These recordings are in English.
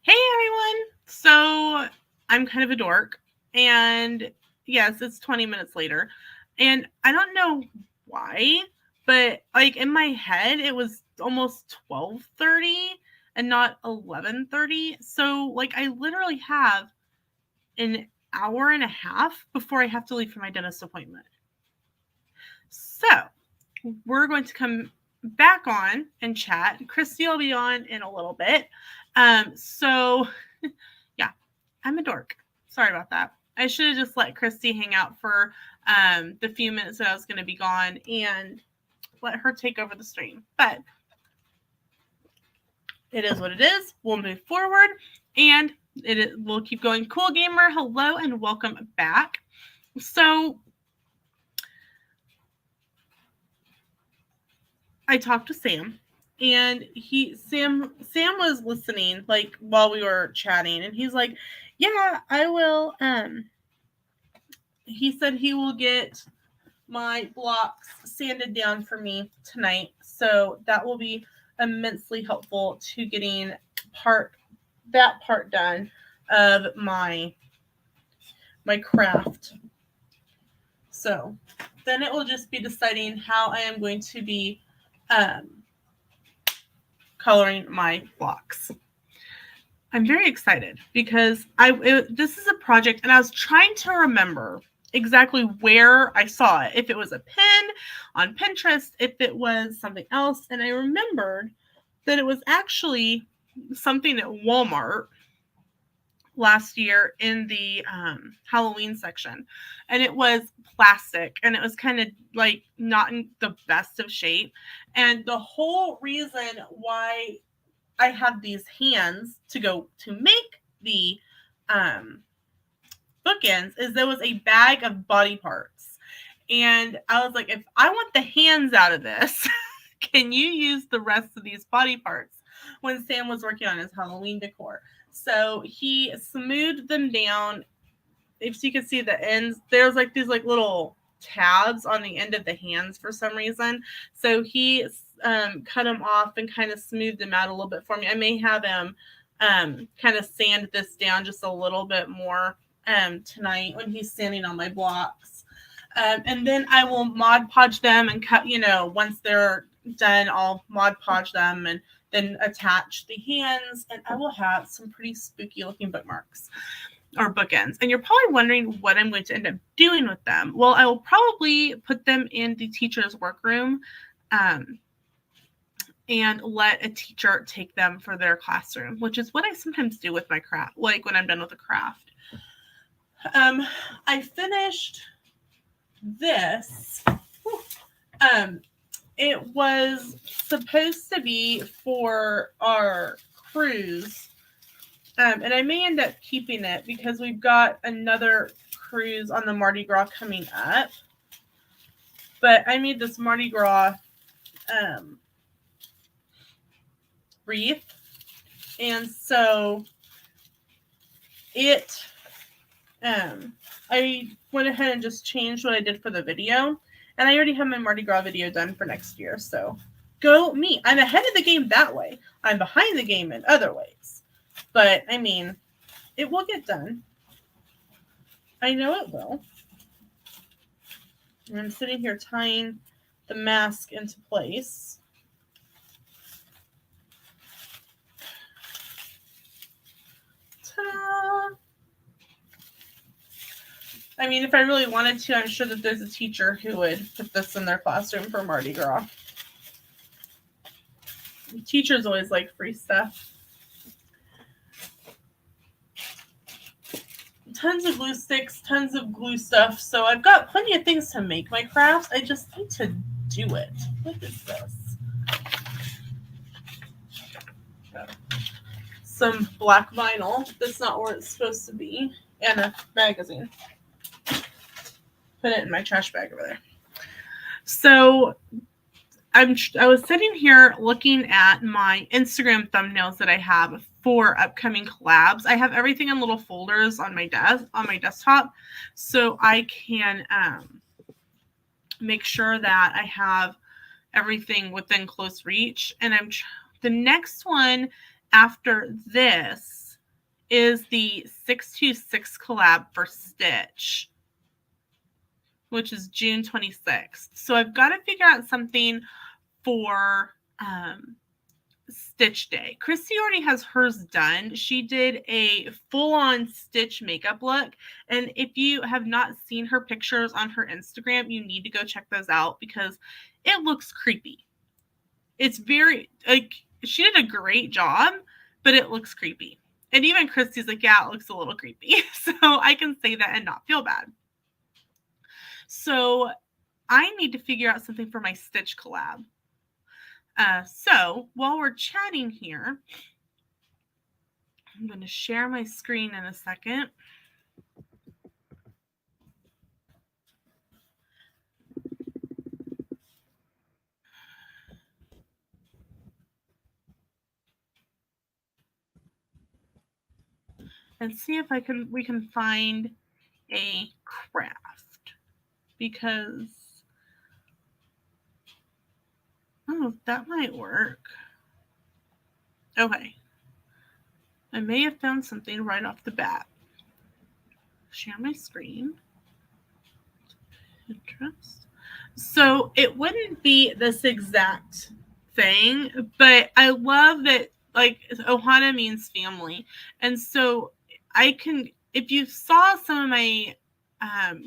Hey everyone! So I'm kind of a dork, and yes, it's 20 minutes later, and I don't know why, but like in my head it was almost 12:30 and not 11:30. So like I literally have an hour and a half before I have to leave for my dentist appointment. So we're going to come back on and chat. Christy will be on in a little bit. So yeah, I'm a dork. Sorry about that. I should have just let Christy hang out for the few minutes that I was going to be gone and let her take over the stream. But it is what it is. We'll move forward and we'll keep going. Cool Gamer, hello and welcome back. So I talked to Sam, and Sam was listening like while we were chatting, and he's like, "Yeah, I will." He said he will get my blocks sanded down for me tonight, so that will be immensely helpful to getting that part done of my craft. So then it will just be deciding how I am going to be coloring my blocks. I'm very excited because this is a project, and I was trying to remember exactly where I saw it. If it was a pin on Pinterest, if it was something else, and I remembered that it was actually something at Walmart last year in the Halloween section, and it was plastic, and it was kind of like not in the best of shape. And the whole reason why I have these hands to make the bookends is there was a bag of body parts, and I was like, if I want the hands out of this, can you use the rest of these body parts? When Sam was working on his Halloween decor, so he smoothed them down. If you can see the ends, there's like these like little tabs on the end of the hands for some reason. So he cut them off and kind of smoothed them out a little bit for me. I may have him kind of sand this down just a little bit more tonight when he's sanding on my blocks. And then I will Mod Podge them and cut, once they're done, I'll Mod Podge them and then attach the hands, and I will have some pretty spooky looking bookmarks or bookends. And you're probably wondering what I'm going to end up doing with them. Well, I will probably put them in the teacher's workroom and let a teacher take them for their classroom, which is what I sometimes do with my craft, like when I'm done with a craft. I finished this. It was supposed to be for our cruise. And I may end up keeping it because we've got another cruise on the Mardi Gras coming up. But I made this Mardi Gras wreath. And so I went ahead and just changed what I did for the video. And I already have my Mardi Gras video done for next year. So go me. I'm ahead of the game that way. I'm behind the game in other ways. But, I mean, it will get done. I know it will. And I'm sitting here tying the mask into place. Ta-da! I mean, if I really wanted to, I'm sure that there's a teacher who would put this in their classroom for Mardi Gras. Teachers always like free stuff. Tons of glue sticks, tons of glue stuff. So I've got plenty of things to make my crafts. I just need to do it. What is this? Some black vinyl. That's not where it's supposed to be. And a magazine. Put it in my trash bag over there. So I was sitting here looking at my Instagram thumbnails that I have for upcoming collabs. I have everything in little folders on my desktop, so I can make sure that I have everything within close reach. And the next one after this is the 626 collab for Stitch, which is June 26th. So I've got to figure out something for Stitch Day. Christy already has hers done. She did a full-on Stitch makeup look, and if you have not seen her pictures on her Instagram, you need to go check those out because it looks creepy. It's very, like, she did a great job, but it looks creepy. And even Christy's like, yeah, it looks a little creepy. So I can say that and not feel bad. So I need to figure out something for my Stitch collab. So while we're chatting here, I'm going to share my screen in a second. And see if we can find a craft, because that might work. Okay, I may have found something right off the bat. Share my screen. Pinterest. So it wouldn't be this exact thing, but I love that, like, Ohana means family, and so I can, if you saw some of my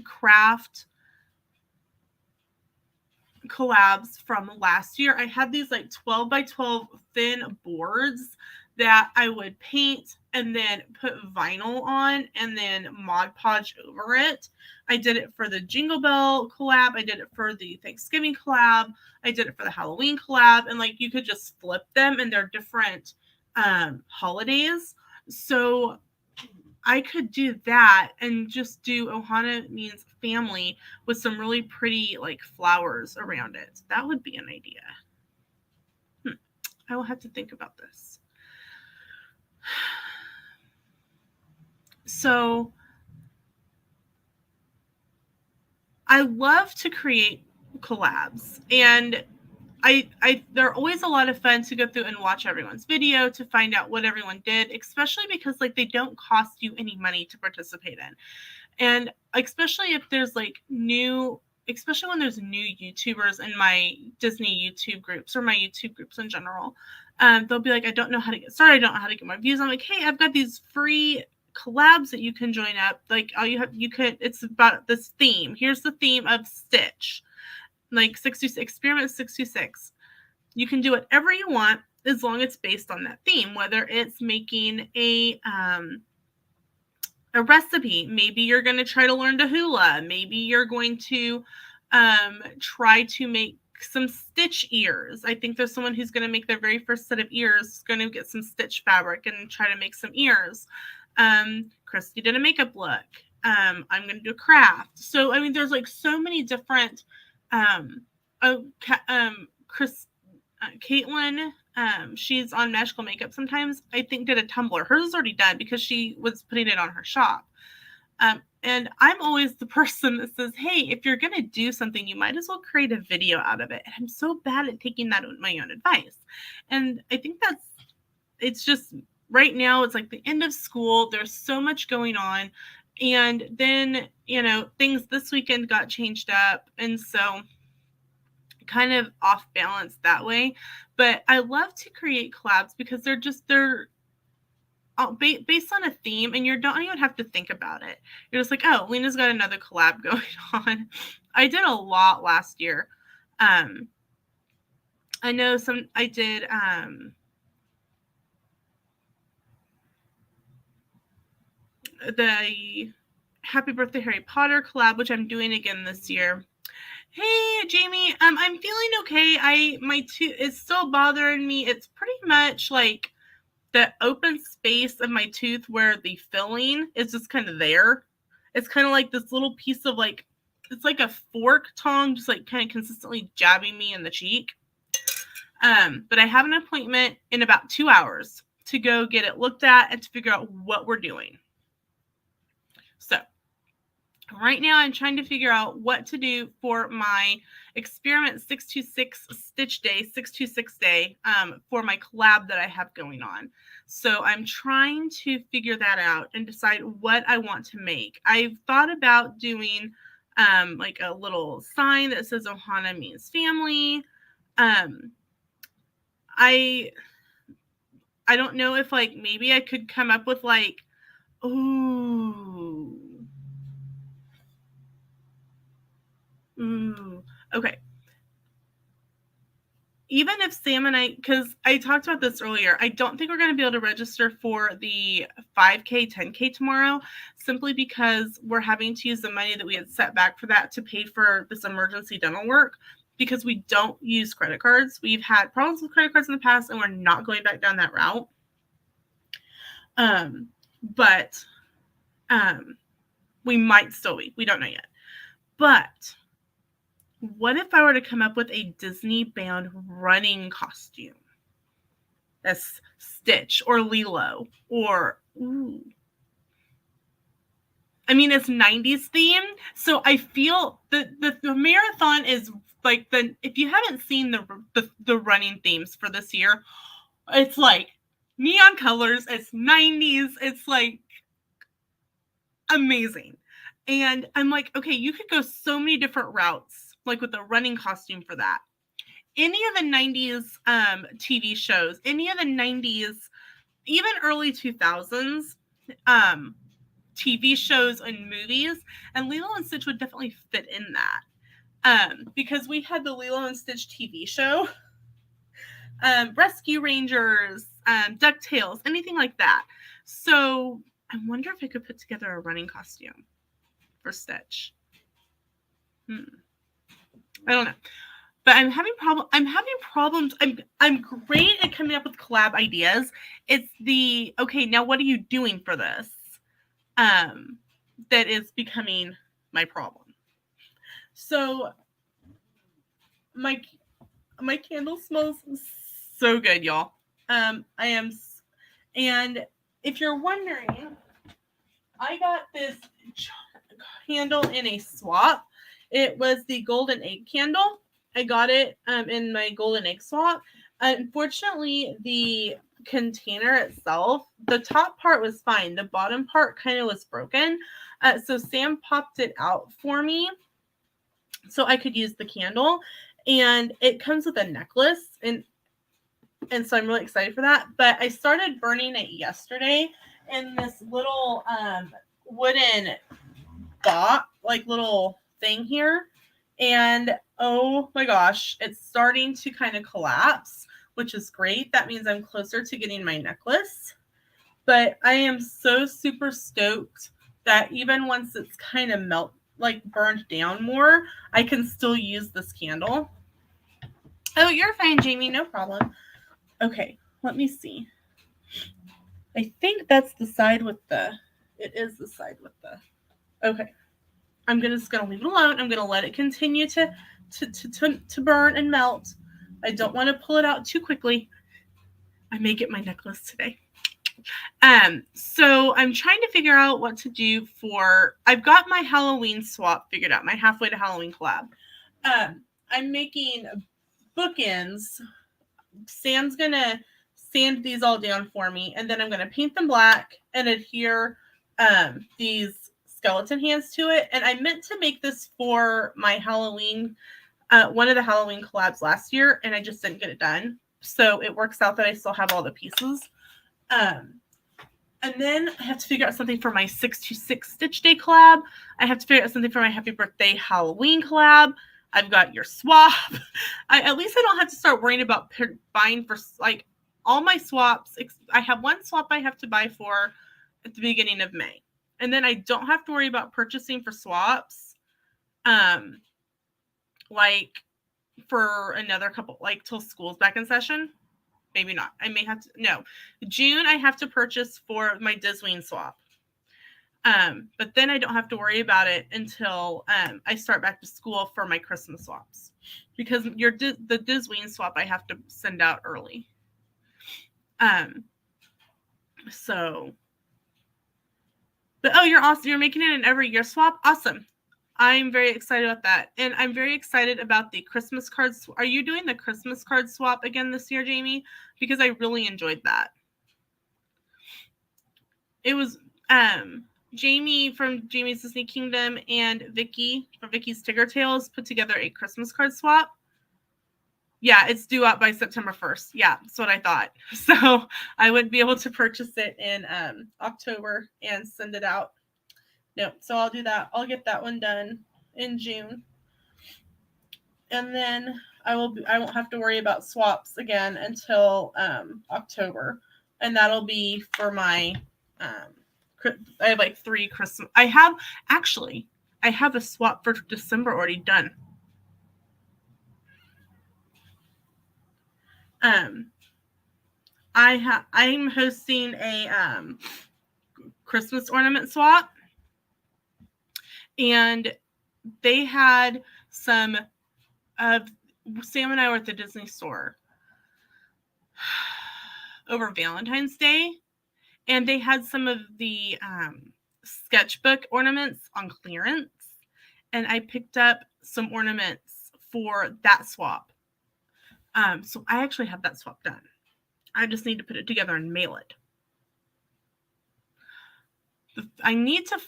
craft collabs from last year, I had these like 12 by 12 thin boards that I would paint and then put vinyl on and then Mod Podge over it. I did it for the Jingle Bell collab. I did it for the Thanksgiving collab. I did it for the Halloween collab. And like, you could just flip them and they're different holidays. So I could do that and just do Ohana means family with some really pretty like flowers around it. That would be an idea. I will have to think about this. So I love to create collabs, and they're always a lot of fun to go through and watch everyone's video to find out what everyone did, especially because like they don't cost you any money to participate in. And especially if there's like especially when there's new YouTubers in my Disney YouTube groups or my YouTube groups in general, they'll be like, I don't know how to get started. I don't know how to get my views. I'm like, hey, I've got these free collabs that you can join up. Like it's about this theme. Here's the theme of Stitch, like 66, Experiment 66. You can do whatever you want as long as it's based on that theme, whether it's making a recipe. Maybe you're going to try to learn to hula. Maybe you're going to try to make some Stitch ears. I think there's someone who's going to make their very first set of ears, going to get some Stitch fabric and try to make some ears. Christy did a makeup look. I'm going to do a craft. So, I mean, there's like so many different, Caitlin, she's on Magical Makeup sometimes, I think did a Tumblr. Hers is already done because she was putting it on her shop. And I'm always the person that says, hey, if you're going to do something, you might as well create a video out of it. And I'm so bad at taking that my own advice. And I think it's just right now, it's like the end of school. There's so much going on. And then, things this weekend got changed up. And so kind of off balance that way. But I love to create collabs because they're based on a theme, and you don't even have to think about it. You're just like, oh, Lena's got another collab going on. I did a lot last year. I know I did the Happy Birthday Harry Potter collab, which I'm doing again this year. Hey, Jamie, I'm feeling okay. My tooth is still bothering me. It's pretty much like the open space of my tooth where the filling is just kind of there. It's kind of like this little piece of like, it's like a fork tongue, just like kind of consistently jabbing me in the cheek. But I have an appointment in about 2 hours to go get it looked at and to figure out what we're doing. So right now I'm trying to figure out what to do for my experiment 626 stitch day, 626 day, for my collab that I have going on. So I'm trying to figure that out and decide what I want to make. I've thought about doing like a little sign that says Ohana means family. I don't know if like maybe I could come up with like, ooh, okay. Even if Sam and I, because I talked about this earlier, I don't think we're going to be able to register for the 5K, 10K tomorrow, simply because we're having to use the money that we had set back for that to pay for this emergency dental work, because we don't use credit cards. We've had problems with credit cards in the past, and we're not going back down that route. But we might still be. We don't know yet. But what if I were to come up with a Disney bound running costume? That's Stitch or Lilo or ooh. I mean, it's 90s themed, so I feel the marathon is like if you haven't seen the running themes for this year, it's like neon colors, it's 90s, it's like amazing. And I'm like, okay, you could go so many different routes, like with a running costume for that. Any of the 90s TV shows, any of the 90s, even early 2000s TV shows and movies, and Lilo and Stitch would definitely fit in that. Because we had the Lilo and Stitch TV show, Rescue Rangers, DuckTales, anything like that. So I wonder if I could put together a running costume for Stitch. I don't know. But I'm having problems. I'm great at coming up with collab ideas. It's the okay, now what are you doing for this? That is becoming my problem. So my candle smells so good, y'all. I am, and if you're wondering, I got this candle in a swap. It was the golden egg candle. I got it in my golden egg swap. Unfortunately, the container itself, the top part was fine. The bottom part kind of was broken. So Sam popped it out for me so I could use the candle. And it comes with a necklace. And so I'm really excited for that. But I started burning it yesterday in this little wooden dot, like little thing here. And oh my gosh, it's starting to kind of collapse, which is great. That means I'm closer to getting my necklace. But I am so super stoked that even once it's kind of burned down more, I can still use this candle. Oh, you're fine, Jamie. No problem. Okay, let me see. I think that's the side with it is the side with okay. I'm just gonna leave it alone. I'm gonna let it continue to burn and melt. I don't want to pull it out too quickly. I may get my necklace today. So I'm trying to figure out what to do for. I've got my Halloween swap figured out. My halfway to Halloween collab. I'm making bookends. Sam's gonna sand these all down for me, and then I'm gonna paint them black and adhere these skeleton hands to it. And I meant to make this for my Halloween, one of the Halloween collabs last year, and I just didn't get it done. So it works out that I still have all the pieces. And then I have to figure out something for my 626 Stitch Day collab. I have to figure out something for my Happy Birthday Halloween collab. I've got your swap. At least I don't have to start worrying about buying for like all my swaps. I have one swap I have to buy for at the beginning of May. And then I don't have to worry about purchasing for swaps. Like for another couple, like till school's back in session. Maybe not. I may have to. No, June I have to purchase for my Disney swap. But then I don't have to worry about it until I start back to school for my Christmas swaps, because the Disney swap I have to send out early. So But oh, you're awesome. You're making it an every year swap. Awesome. I'm very excited about that. And I'm very excited about the Christmas cards. Are you doing the Christmas card swap again this year, Jamie? Because I really enjoyed that. It was Jamie from Jamie's Disney Kingdom and Vicky from Vicky's Tigger Tales put together a Christmas card swap. Yeah, it's due out by September 1st. Yeah, that's what I thought. So I would be able to purchase it in October and send it out. No, so I'll do that. I'll get that one done in June. And then I won't have to worry about swaps again until October. And that'll be for my I have like 3 Christmas. I have a swap for December already done. I'm hosting a Christmas ornament swap, and they had some of Sam and I were at the Disney store over Valentine's Day, and they had some of the sketchbook ornaments on clearance, and I picked up some ornaments for that swap. So I actually have that swap done. I just need to put it together and mail it. I need to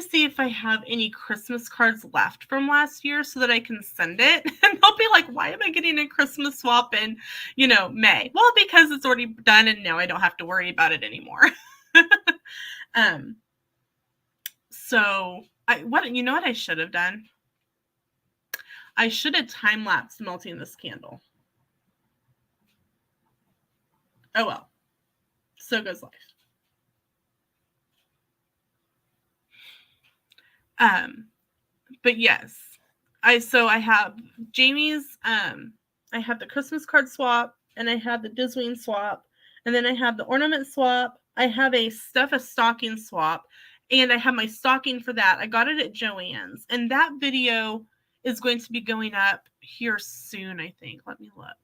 see if I have any Christmas cards left from last year so that I can send it. And they'll be like, why am I getting a Christmas swap in, May? Well, because it's already done and now I don't have to worry about it anymore. So what I should have done? I should have time-lapsed melting this candle. Oh well. So goes life. But yes, I have Jamie's, I have the Christmas card swap, and I have the Disney swap, and then I have the ornament swap. I have a stuff a stocking swap, and I have my stocking for that. I got it at Joann's, and that video is going to be going up here soon, I think. Let me look.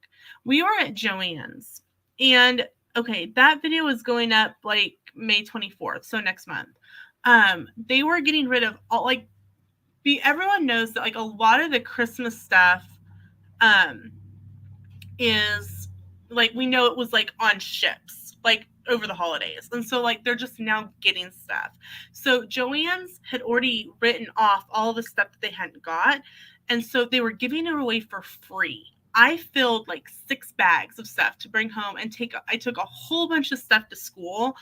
We were at Joann's, and okay, that video is going up like May 24th, so next month. They were getting rid of all, everyone knows that a lot of the Christmas stuff is we know it was on ships over the holidays, and so they're just now getting stuff. So Joann's had already written off all the stuff that they hadn't got, and so they were giving it away for free. I filled 6 bags of stuff to bring home, and I took a whole bunch of stuff to school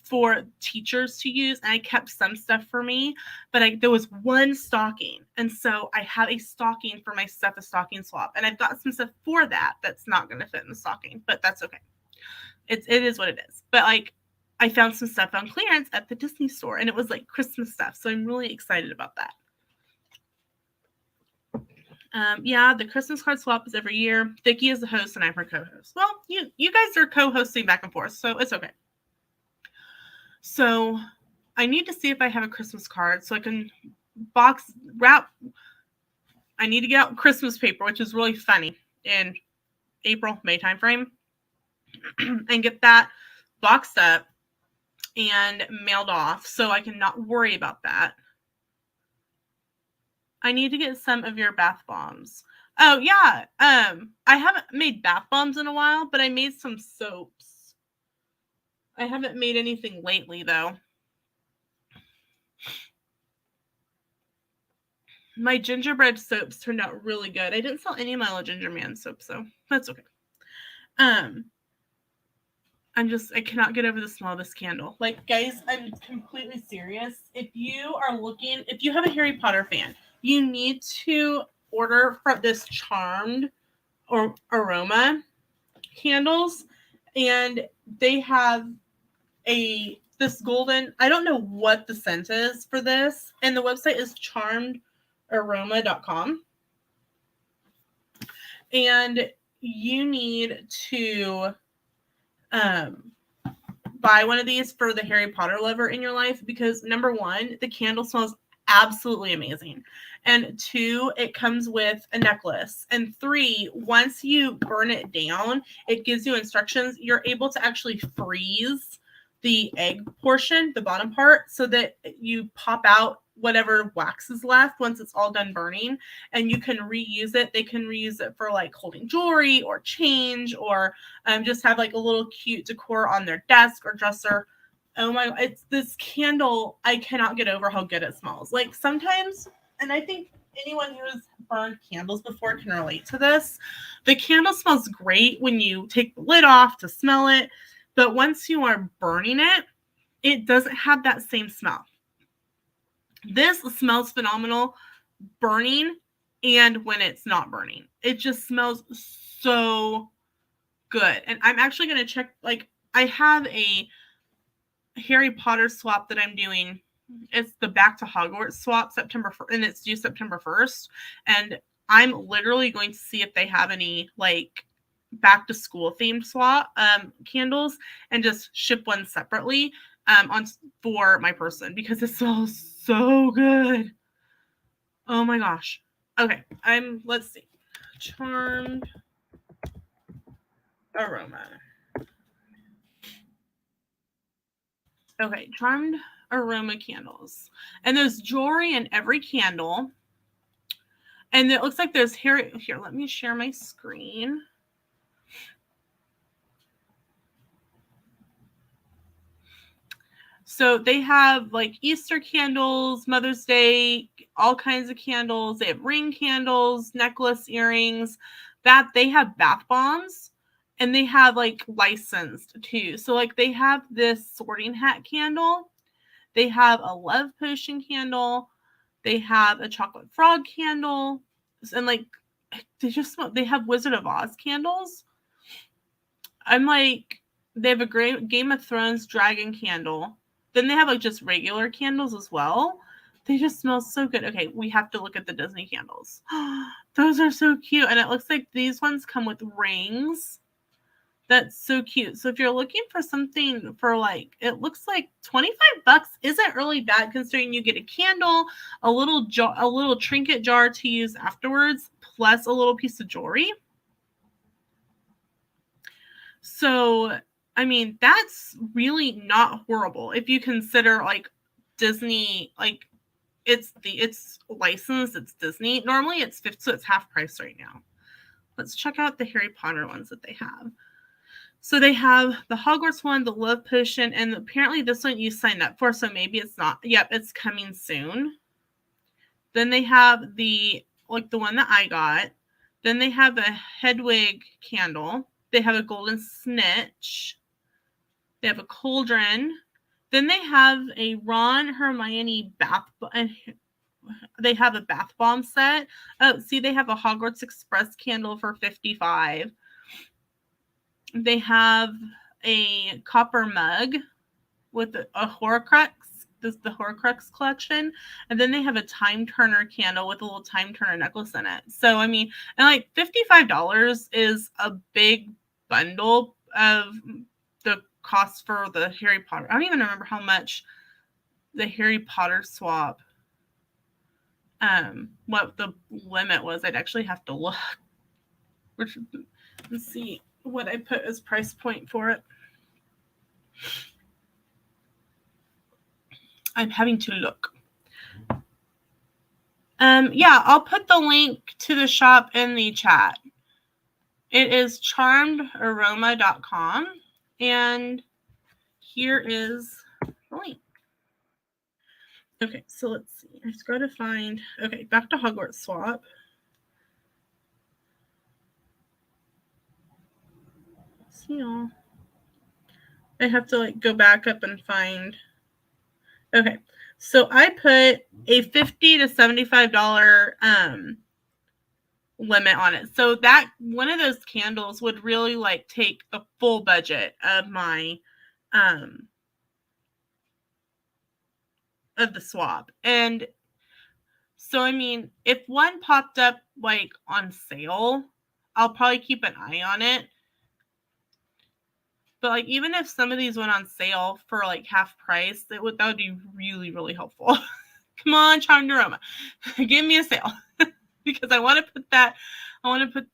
for teachers to use, and I kept some stuff for me, but there was one stocking, and so I have a stocking for my stuff a stocking swap, and I've got some stuff for that's not going to fit in the stocking, but that's okay. It is what it is. But I found some stuff on clearance at the Disney store, and it was Christmas stuff, so I'm really excited about that. Yeah, the Christmas card swap is every year. Vicky is the host, and I'm her co-host. Well, you guys are co-hosting back and forth, so it's okay. So I need to see if I have a Christmas card so I can box wrap. I need to get out Christmas paper, which is really funny, in April, May timeframe, and get that boxed up and mailed off so I can not worry about that. I need to get some of your bath bombs. Oh, yeah. I haven't made bath bombs in a while, but I made some soaps. I haven't made anything lately, though. My gingerbread soaps turned out really good. I didn't sell any of my little Ginger Man soaps, so that's okay. I cannot get over the smell of this candle. Guys, I'm completely serious. If you have a Harry Potter fan, you need to order from this Charmed or Aroma candles, and they have this golden, I don't know what the scent is for this, and the website is charmedaroma.com, and you need to buy one of these for the Harry Potter lover in your life, because number 1, the candle smells absolutely amazing, and 2, it comes with a necklace, and 3, once you burn it down, it gives you instructions. You're able to actually freeze the egg portion, the bottom part, so that you pop out whatever wax is left once it's all done burning, and you can reuse it. They can reuse it for like holding jewelry or change, or just have like a little cute decor on their desk or dresser. Oh my, it's this candle. I cannot get over how good it smells. Like sometimes, and I think anyone who has burned candles before can relate to this. The candle smells great when you take the lid off to smell it, but once you are burning it, it doesn't have that same smell. This smells phenomenal burning and when it's not burning. It just smells so good. And I'm actually going to check, like, I have a Harry Potter swap that I'm doing. It's the Back to Hogwarts swap, September 1st, and it's due September 1st. And I'm literally going to see if they have any, like, back to school themed swap candles and just ship one separately for my person, because it smells so good. Oh my gosh. Okay, let's see. Charmed Aroma. Okay, Charmed Aroma candles. And there's jewelry in every candle. And it looks like there's here, let me share my screen. So they have like Easter candles, Mother's Day, all kinds of candles. They have ring candles, necklace, earrings. That they have bath bombs, and they have like licensed too. So like they have this sorting hat candle. They have a love potion candle. They have a chocolate frog candle, and like they have Wizard of Oz candles. I'm like, they have a great Game of Thrones dragon candle. Then they have like just regular candles as well. They just smell so good. Okay, we have to look at the Disney candles. Those are so cute. And it looks like these ones come with rings. That's so cute. So if you're looking for something for like, it looks like $25 isn't really bad, considering you get a candle, a little trinket jar to use afterwards, plus a little piece of jewelry. So, I mean, that's really not horrible if you consider like Disney, like it's licensed, it's Disney. Normally it's 50, so it's half price right now. Let's check out the Harry Potter ones that they have. So they have the Hogwarts one, the Love Potion, and apparently this one you signed up for, so maybe it's not. Yep, it's coming soon. Then they have the one that I got. Then they have a Hedwig candle. They have a golden snitch. They have a cauldron. Then they have a Ron Hermione they have a bath bomb set. Oh, see, they have a Hogwarts Express candle for $55. They have a copper mug with a Horcrux. This is the Horcrux collection. And then they have a Time Turner candle with a little Time Turner necklace in it. So, I mean, and like $55 is a big bundle of the cost for the Harry Potter. I don't even remember how much the Harry Potter swap, what the limit was. I'd actually have to look. Let's see what I put as price point for it. I'm having to look. Yeah, I'll put the link to the shop in the chat. It is charmedaroma.com, and here is the link. Okay, so let's see. I just got to find. Okay, back to Hogwarts swap. See y'all. I have to like go back up and find. Okay, so I put a $50 to $75 limit on it. So that one of those candles would really like take a full budget of my of the swap. And so I mean, if one popped up like on sale, I'll probably keep an eye on it. But like, even if some of these went on sale for like half price, that would be really, really helpful. Come on, Charmed Aroma, give me a sale. Because I want to put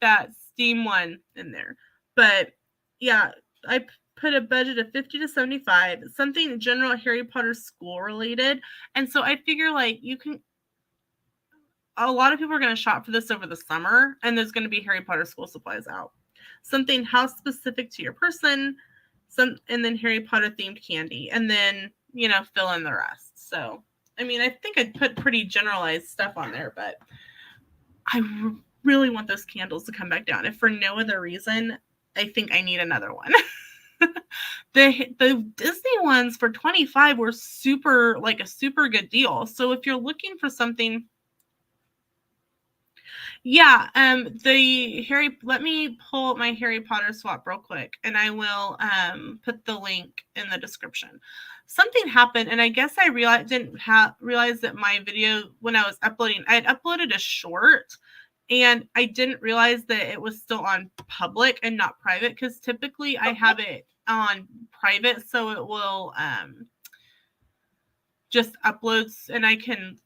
that steam one in there. But yeah, I put a budget of 50 to 75, something general Harry Potter school related. And so I figure like a lot of people are going to shop for this over the summer, and there's going to be Harry Potter school supplies out. Something house specific to your person, and then Harry Potter themed candy, and then, fill in the rest. So, I mean, I think I'd put pretty generalized stuff on there, but I really want those candles to come back down. If for no other reason, I think I need another one. The Disney ones for $25 were a super good deal. So if you're looking for something, yeah, let me pull my Harry Potter swap real quick, and I will put the link in the description. Something happened, and I guess I didn't realize that my video, when I was uploading, I had uploaded a short, and I didn't realize that it was still on public and not private, because typically I have it on private, so it will just uploads, and I can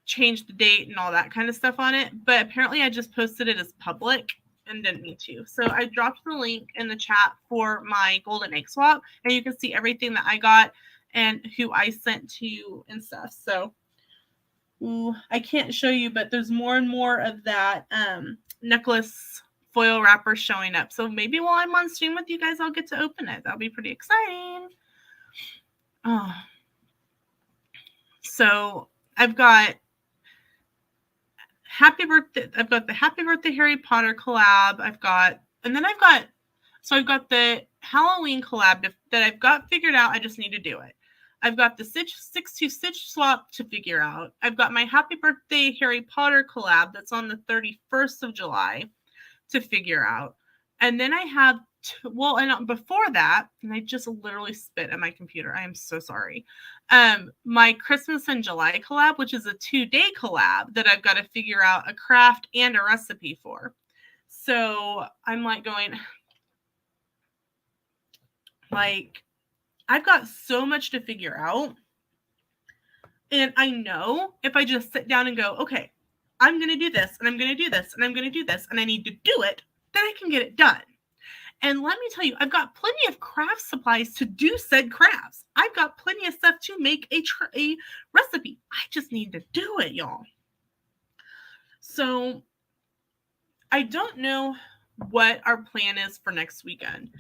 change the date and all that kind of stuff on it. But apparently I just posted it as public and didn't need to. So I dropped the link in the chat for my golden egg swap, and you can see everything that I got and who I sent to and stuff. So I can't show you, but there's more and more of that necklace foil wrapper showing up. So maybe while I'm on stream with you guys, I'll get to open it. That'll be pretty exciting. Oh. So I've got happy birthday. I've got the Happy Birthday Harry Potter collab. I've got the Halloween collab that I've got figured out. I just need to do it. I've got the Stitch swap to figure out. I've got my Happy Birthday Harry Potter collab that's on the 31st of July to figure out. And then I have, before that, and I just literally spit at my computer. I am so sorry. My Christmas in July collab, which is a 2-day collab that I've got to figure out a craft and a recipe for. So I'm I've got so much to figure out. And I know if I just sit down and go, okay, I'm going to do this, and I'm going to do this, and I'm going to do this, and I need to do it, then I can get it done. And let me tell you, I've got plenty of craft supplies to do said crafts. I've got plenty of stuff to make a recipe. I just need to do it, y'all. So I don't know what our plan is for next weekend.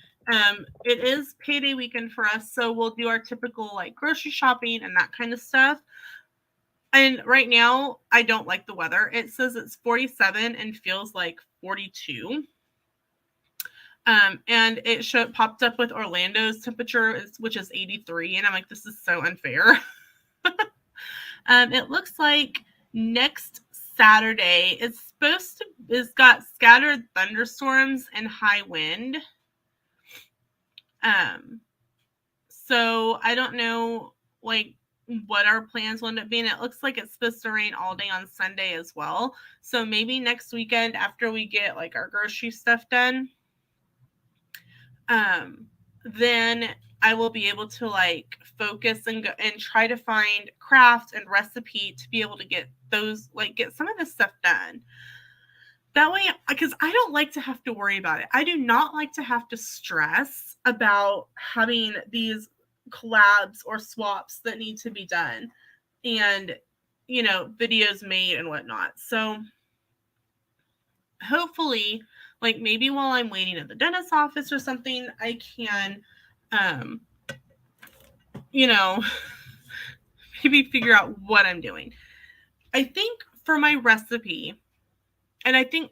It is payday weekend for us, so we'll do our typical grocery shopping and that kind of stuff. And right now, I don't like the weather. It says it's 47 and feels like 42. And it popped up with Orlando's temperature, which is 83. And I'm like, this is so unfair. It looks like next Saturday, it's got scattered thunderstorms and high wind. So I don't know, what our plans will end up being. It looks like it's supposed to rain all day on Sunday as well. So maybe next weekend, after we get our grocery stuff done, then I will be able to focus and go and try to find craft and recipe to be able to get those, get some of this stuff done. That way, because I don't like to have to worry about it. I do not like to have to stress about having these collabs or swaps that need to be done and, videos made and whatnot. So hopefully, maybe while I'm waiting at the dentist's office or something, I can, maybe figure out what I'm doing. I think for my recipe, and I think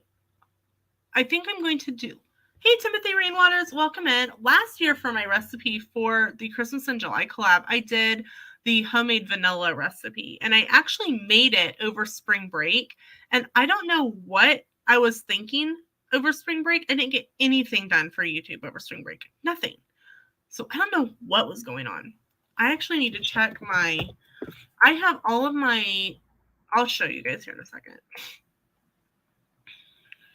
I'm going to do, hey, Timothy Rainwaters, welcome in. Last year for my recipe for the Christmas in July collab, I did the homemade vanilla recipe, and I actually made it over spring break, and I don't know what I was thinking over spring break. I didn't get anything done for YouTube over spring break. Nothing. So I don't know what was going on. I actually need to check I have all of my, I'll show you guys here in a second.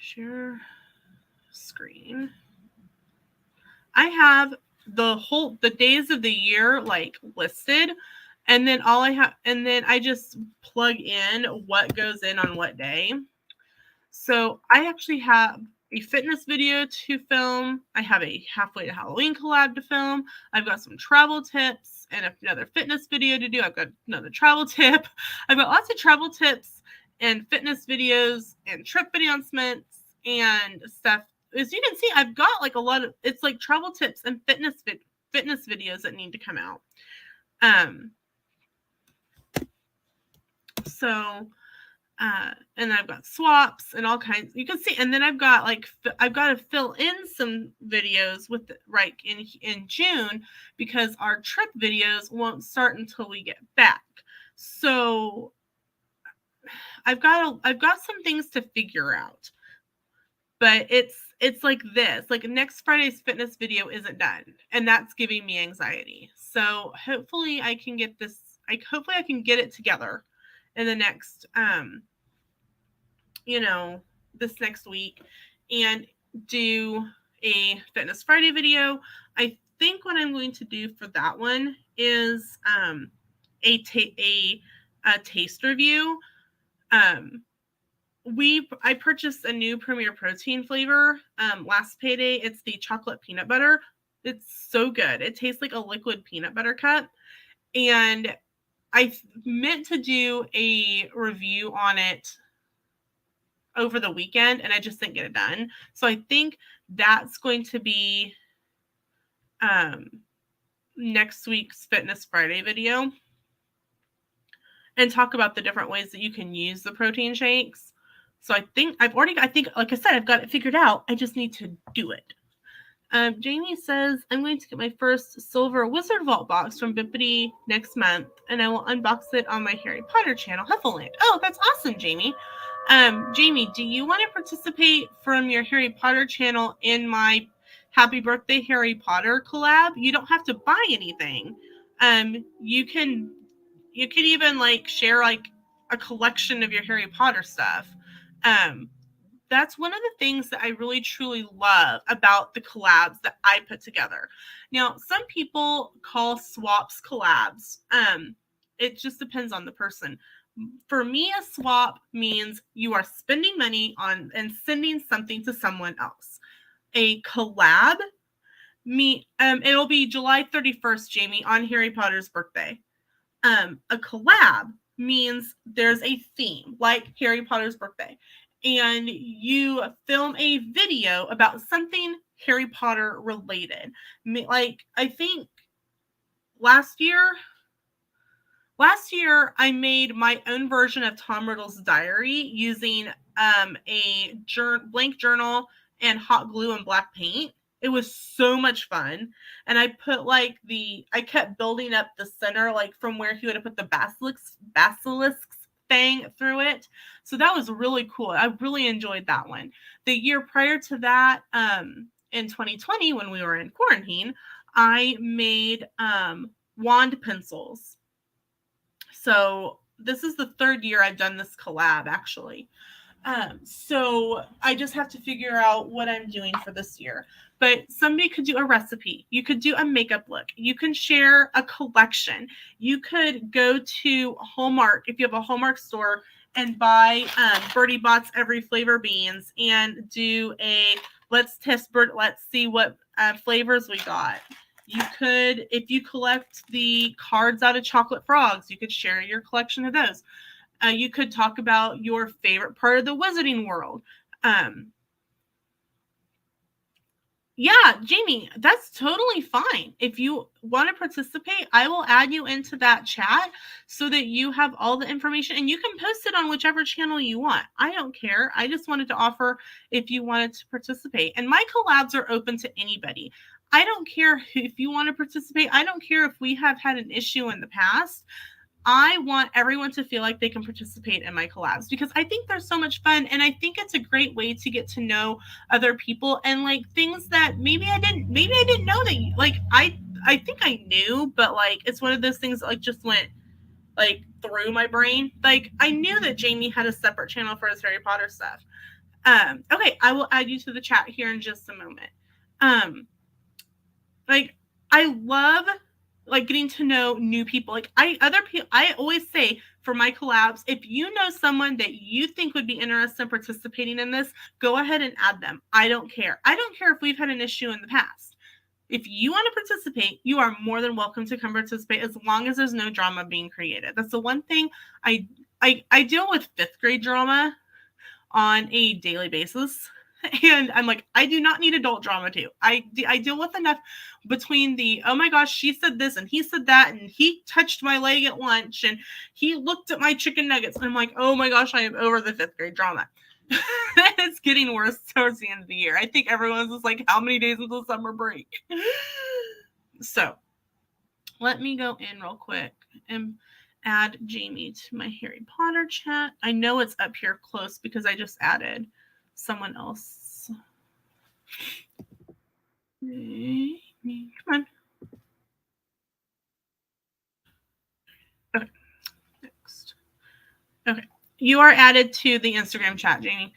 Share screen. I have the days of the year listed, and then I just plug in what goes in on what day. So I actually have a fitness video to film. I have a halfway to Halloween collab to film. I've got some travel tips and another fitness video to do. I've got another travel tip. I've got lots of travel tips and fitness videos and trip announcements and stuff. As you can see, I've got like a lot of, it's like travel tips and fitness videos that need to come out. And I've got swaps and all kinds. You can see, and then I've got to fill in some videos with in June because our trip videos won't start until we get back. So I've got some things to figure out. But it's like this. Like next Friday's fitness video isn't done, and that's giving me anxiety. So hopefully I can get this. Hopefully I can get it together in the next this next week and do a Fitness Friday video. I think what I'm going to do for that one is a taste review. I purchased a new Premier Protein flavor last payday. It's the chocolate peanut butter. It's so good. It tastes like a liquid peanut butter cup. And I meant to do a review on it over the weekend, and I just didn't get it done. So I think that's going to be next week's Fitness Friday video, and talk about the different ways that you can use the protein shakes. So I think like I said, I've got it figured out. I just need to do it. Jamie says, I'm going to get my first silver Wizard Vault box from Bippity next month, and I will unbox it on my Harry Potter channel, Huffleland. Oh, that's awesome, Jamie. Jamie, do you want to participate from your Harry Potter channel in my Happy Birthday Harry Potter collab? You don't have to buy anything. You can even share a collection of your Harry Potter stuff. That's one of the things that I really truly love about the collabs that I put together. Now, some people call swaps collabs. It just depends on the person. For me, a swap means you are spending money on and sending something to someone else. A collab, it'll be July 31st, Jamie, on Harry Potter's birthday. A collab means there's a theme, like Harry Potter's birthday, and you film a video about something Harry Potter related. Like, I think last year I made my own version of Tom Riddle's diary using a blank journal and hot glue and black paint. It was so much fun. And I put I kept building up the center, from where he would have put the basilisks thing through it. So that was really cool. I really enjoyed that one. The year prior to that, in 2020, when we were in quarantine, I made wand pencils. So this is the third year I've done this collab, actually. So I just have to figure out what I'm doing for this year. But somebody could do a recipe. You could do a makeup look. You can share a collection. You could go to Hallmark, if you have a Hallmark store, and buy Birdie Bot's Every Flavor beans and do a let's see what flavors we got. You could, if you collect the cards out of Chocolate Frogs, you could share your collection of those. You could talk about your favorite part of the Wizarding world. Yeah, Jamie, that's totally fine. If you want to participate, I will add you into that chat so that you have all the information, and you can post it on whichever channel you want. I don't care. I just wanted to offer if you wanted to participate. And my collabs are open to anybody. I don't care if you want to participate. I don't care if we have had an issue in the past. I want everyone to feel like they can participate in my collabs because I think they're so much fun, and I think it's a great way to get to know other people and things that maybe I didn't know that I think I knew, but it's one of those things that just went through my brain. I knew that Jamie had a separate channel for his Harry Potter stuff. Okay, I will add you to the chat here in just a moment. I love getting to know new people. I always say for my collabs, if you know someone that you think would be interested in participating in this, go ahead and add them. I don't care. I don't care if we've had an issue in the past. If you want to participate, you are more than welcome to come participate as long as there's no drama being created. That's the one thing I deal with 5th grade drama on a daily basis. And I'm like, I do not need adult drama too. I deal with enough between the, oh my gosh, she said this and he said that and he touched my leg at lunch and he looked at my chicken nuggets. And I'm like, oh my gosh, I am over the 5th grade drama. It's getting worse towards the end of the year. I think everyone's just like, how many days until summer break? So let me go in real quick and add Jamie to my Harry Potter chat. I know it's up here close because I just added someone else. Come on. Okay. Next. Okay. You are added to the Instagram chat, Jamie.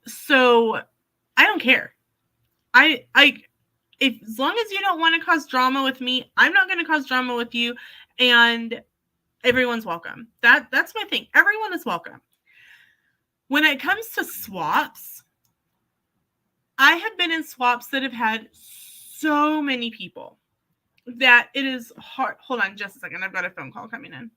So I don't care. If as long as you don't want to cause drama with me, I'm not going to cause drama with you, and everyone's welcome. That's my thing. Everyone is welcome. When it comes to swaps, I have been in swaps that have had so many people that it is hard. Hold on just a second. I've got a phone call coming in.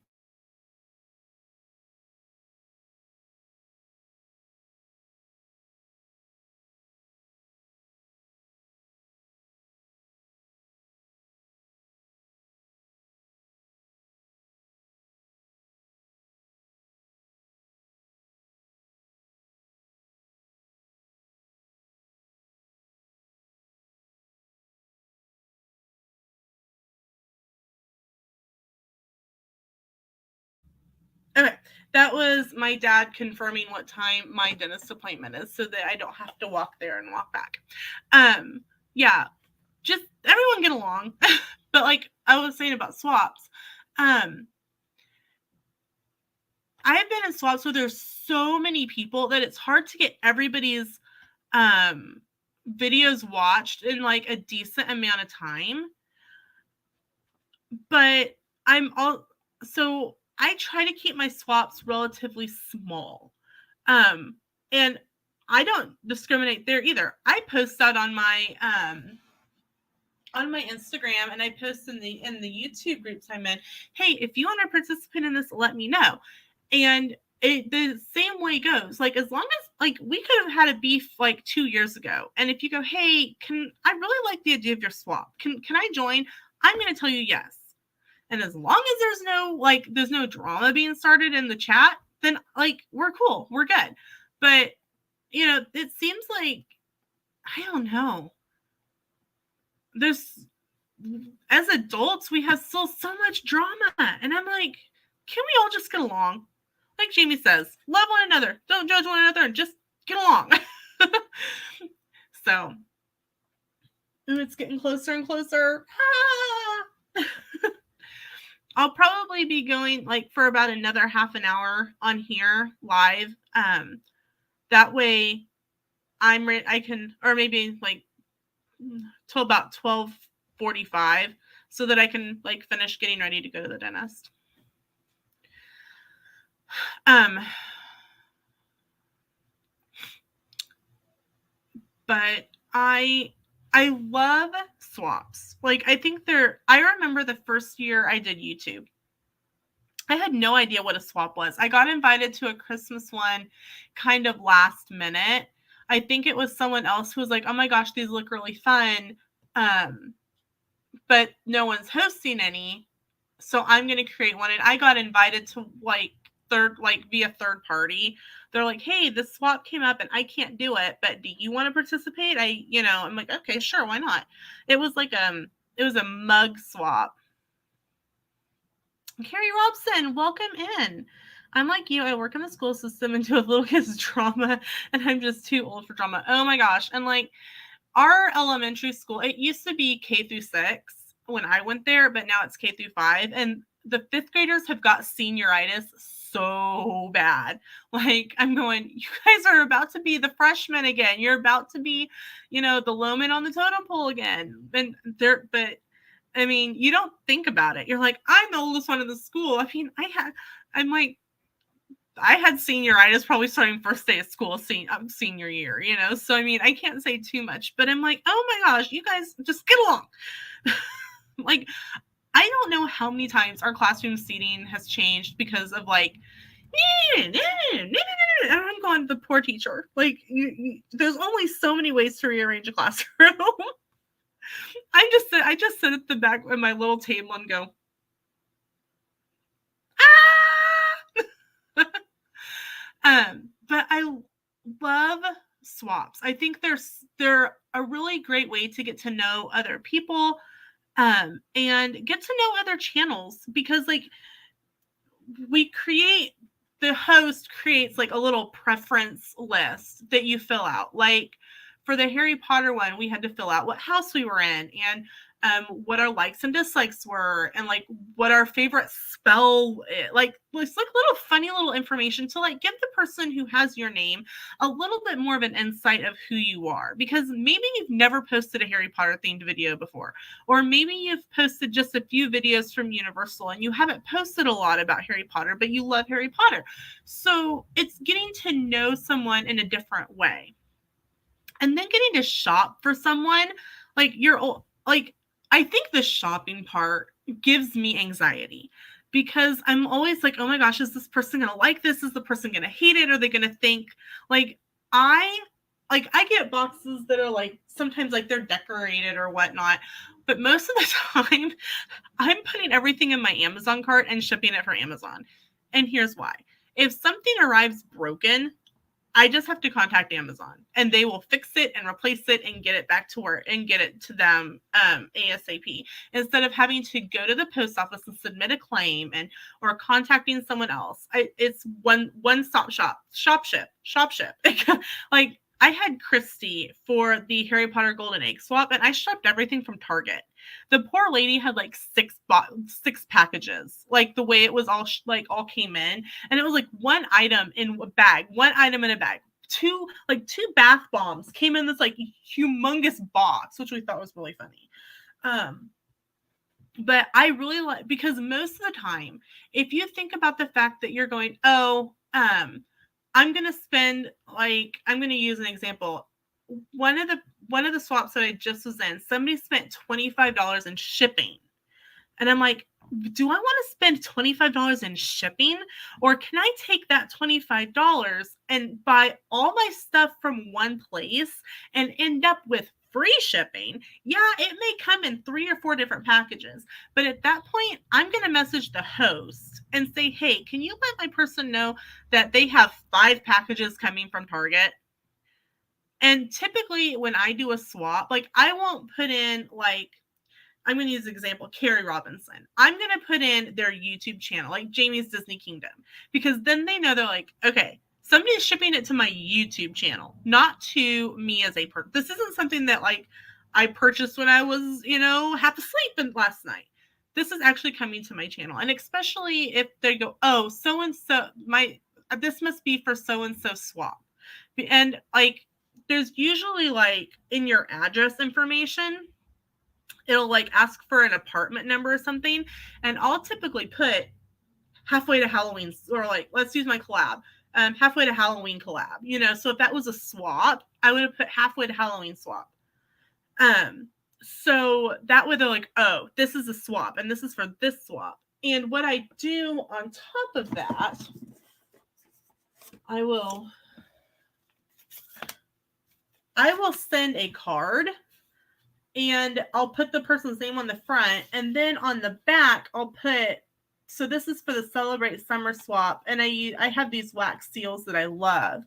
Okay, that was my dad confirming what time my dentist appointment is so that I don't have to walk there and walk back. Yeah, just everyone get along. But like I was saying about swaps, I have been in swaps where there's so many people that it's hard to get everybody's videos watched in like a decent amount of time. But so I try to keep my swaps relatively small. And I don't discriminate there either. I post that on my Instagram, and I post in the YouTube groups I'm in. Hey, if you want to participate in this, let me know. And the same way goes. Like as long as like we could have had a beef like 2 years ago, and if you go, hey, I really like the idea of your swap? Can I join? I'm going to tell you yes. And as long as there's no drama being started in the chat, then like we're cool, we're good. But it seems like I don't know. As adults, we have still so much drama, and I'm like, can we all just get along? Like Jamie says, love one another, don't judge one another, and just get along. So it's getting closer and closer. I'll probably be going like for about another half an hour on here live. That way I can, or maybe like till about 12:45 so that I can like finish getting ready to go to the dentist. But I love swaps. Like I remember the first year I did YouTube. I had no idea what a swap was. I got invited to a Christmas one kind of last minute. I think it was someone else who was like, oh my gosh, these look really fun. But no one's hosting any. So I'm going to create one. And I got invited to via third party. They're like, hey, this swap came up and I can't do it, but do you want to participate? I'm like, okay, sure. Why not? It was like, it was a mug swap. Carrie Robson, welcome in. I'm like you. I work in the school system and do a little kids drama, and I'm just too old for drama. Oh my gosh. And like our elementary school, it used to be K-6 when I went there, but now it's K-5. And the 5th graders have got senioritis so bad. Like I'm going, you guys are about to be the freshmen again. You're about to be, the low man on the totem pole again. And I mean, you don't think about it. You're like, I'm the oldest one in the school. I mean, I had senioritis probably starting first day of school, senior year, you know? So, I mean, I can't say too much, but I'm like, oh my gosh, you guys just get along. Like, I don't know how many times our classroom seating has changed because of like, and I'm going, the poor teacher. Like, there's only so many ways to rearrange a classroom. I just sit at the back of my little table and go, ah! But I love swaps. I think they're a really great way to get to know other people, and get to know other channels, because like the host creates like a little preference list that you fill out. Like for the Harry Potter one, we had to fill out what house we were in, and what our likes and dislikes were, and like what our favorite spell is. Like it's like little funny little information to like give the person who has your name a little bit more of an insight of who you are, because maybe you've never posted a Harry Potter themed video before, or maybe you've posted just a few videos from Universal and you haven't posted a lot about Harry Potter, but you love Harry Potter. So it's getting to know someone in a different way, and then getting to shop for someone. Like I think the shopping part gives me anxiety, because I'm always like, oh my gosh, is this person going to like this? Is the person going to hate it? Are they going to think like I get boxes that are like, sometimes like they're decorated or whatnot, but most of the time I'm putting everything in my Amazon cart and shipping it from Amazon. And here's why. If something arrives broken, I just have to contact Amazon and they will fix it and replace it and get it back to work and get it to them ASAP, instead of having to go to the post office and submit a claim or contacting someone else. It's one stop shop ship. Like I had Christy for the Harry Potter Golden Egg swap, and I shipped everything from Target. The poor lady had like six packages, like the way it was all came in, and it was like one item in a bag. Two bath bombs came in this like humongous box, which we thought was really funny. But I really like, because most of the time, if you think about the fact that you're going, I'm going to use an example. One of the swaps that I just was in, somebody spent $25 in shipping. And I'm like, do I want to spend $25 in shipping? Or can I take that $25 and buy all my stuff from one place and end up with free shipping? Yeah, it may come in 3 or 4 different packages, but at that point, I'm going to message the host and say, hey, can you let my person know that they have 5 packages coming from Target? And typically when I do a swap, like I won't put in like, I'm going to use an example, Carrie Robinson. I'm going to put in their YouTube channel, like Jamie's Disney Kingdom, because then they know, they're like, okay, somebody's shipping it to my YouTube channel, not to me as a person. This isn't something that like I purchased when I was, half asleep last night. This is actually coming to my channel. And especially if they go, oh, so-and-so, this must be for so-and-so swap. And like, there's usually like in your address information, it'll like ask for an apartment number or something. And I'll typically put halfway to Halloween, or like, let's use my collab, halfway to Halloween collab, so if that was a swap, I would have put halfway to Halloween swap. So that way they're like, oh, this is a swap and this is for this swap. And what I do on top of that, I will send a card, and I'll put the person's name on the front, and then on the back, I'll put, so this is for the Celebrate Summer swap, and I have these wax seals that I love.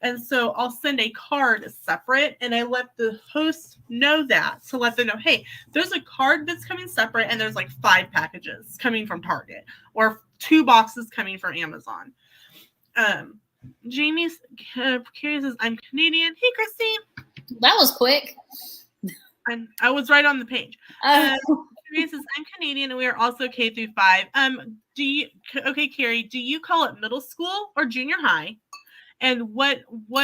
And so I'll send a card separate, and I let the host know that, to let them know, hey, there's a card that's coming separate, and there's like 5 packages coming from Target, or 2 boxes coming from Amazon. Jamie Carrie says, I'm Canadian. Hey, Christy. That was quick. I was right on the page. Carrie says, I'm Canadian, and we are also K through 5. Carrie, do you call it middle school or junior high? And what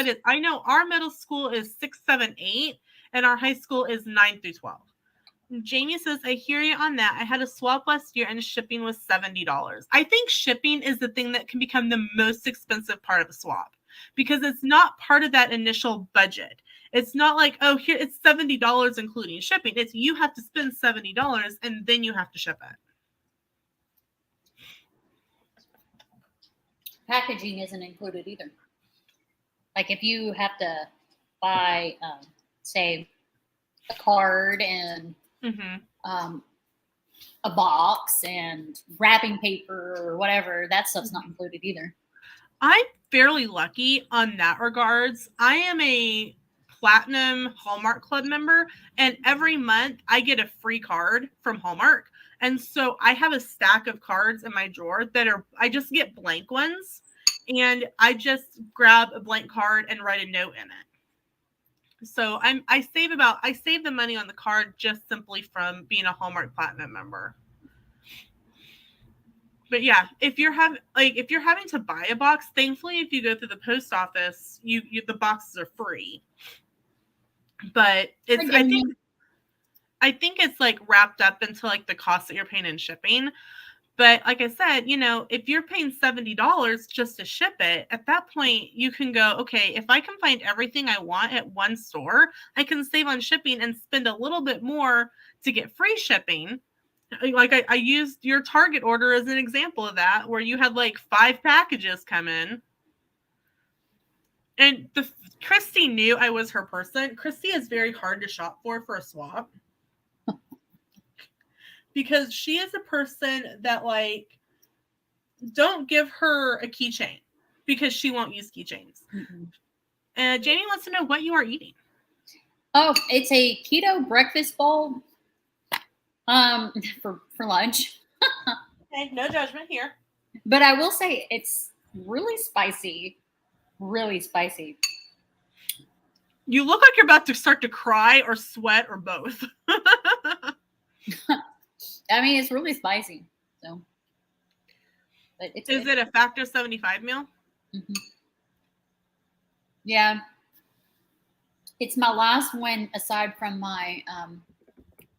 is, I know our middle school is 6, 7, 8, and our high school is 9 through 12. Jamie says, I hear you on that. I had a swap last year and shipping was $70. I think shipping is the thing that can become the most expensive part of a swap because it's not part of that initial budget. It's not like, oh, here it's $70 including shipping. It's you have to spend $70 and then you have to ship it. Packaging isn't included either. Like if you have to buy, say, a card and a box and wrapping paper or whatever, that stuff's not included either. I'm fairly lucky on that regards. I am a Platinum Hallmark Club member, and every month I get a free card from Hallmark. And so I have a stack of cards in my drawer that I just get blank ones, and I just grab a blank card and write a note in it. So I save the money on the card just simply from being a Hallmark Platinum member. But yeah, if you're having to buy a box, thankfully if you go through the post office, you the boxes are free. But I think it's like wrapped up into like the cost that you're paying in shipping. But like I said, if you're paying $70 just to ship it, at that point you can go, okay, if I can find everything I want at one store, I can save on shipping and spend a little bit more to get free shipping. Like I used your Target order as an example of that, where you had like 5 packages come in. And Christy knew I was her person. Christy is very hard to shop for a swap. Because she is a person that, like, don't give her a keychain because she won't use keychains. Jamie wants to know what you are eating. Oh, it's a keto breakfast bowl for lunch. Okay, no judgment here. But I will say it's really spicy. Really spicy. You look like you're about to start to cry or sweat or both. I mean, it's really spicy. So, but it's Is it a Factor 75 meal? Yeah. It's my last one aside from my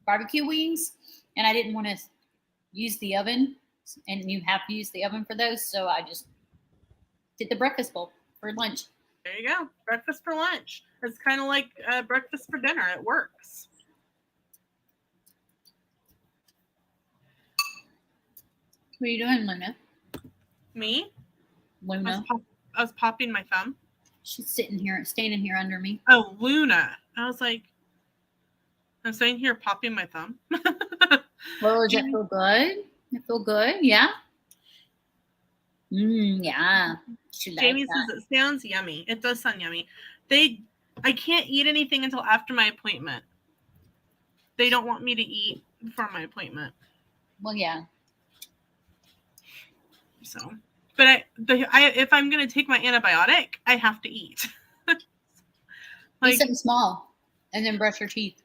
barbecue wings, and I didn't want to use the oven, and you have to use the oven for those, so I just did the breakfast bowl for lunch. There you go. Breakfast for lunch. It's kind of like breakfast for dinner. It works. What are you doing, Lena? Me? Luna. I was popping my thumb. She's standing here under me. Oh, Luna. I was like, I'm sitting here popping my thumb. Well, does that feel good? It feel good? Yeah? Yeah. Jamie says it sounds yummy. It does sound yummy. I can't eat anything until after my appointment. They don't want me to eat before my appointment. Well, yeah. So, but if I'm going to take my antibiotic, I have to eat. Eat something small and then brush your teeth.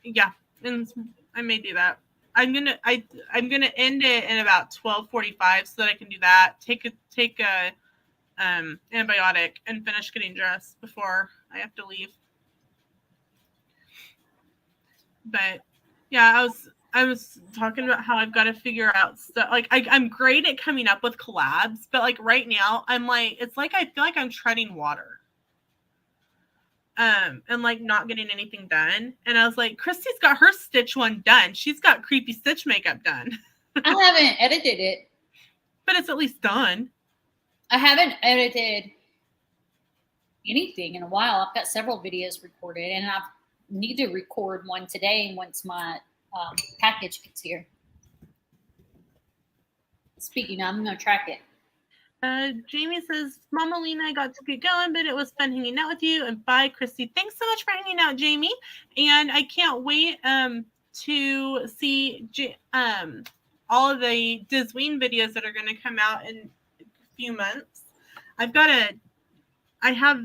Yeah, and I may do that. I'm gonna end it in about 12:45 so that I can do that. Take a antibiotic and finish getting dressed before I have to leave. But yeah, I was talking about how I've got to figure out stuff. Like I'm great at coming up with collabs, but like right now I'm like, it's like I feel like I'm treading water. And like not getting anything done. And I was like, Christy's got her Stitch one done. She's got creepy Stitch makeup done. I haven't edited it. But it's at least done. I haven't edited anything in a while. I've got several videos recorded, and I need to record one today once my package gets here. Speaking of, I'm going to track it. Jamie says, Mama Lena, I got to get going, but it was fun hanging out with you. And bye, Christy. Thanks so much for hanging out, Jamie. And I can't wait to see all of the Disween videos that are going to come out in a few months. I have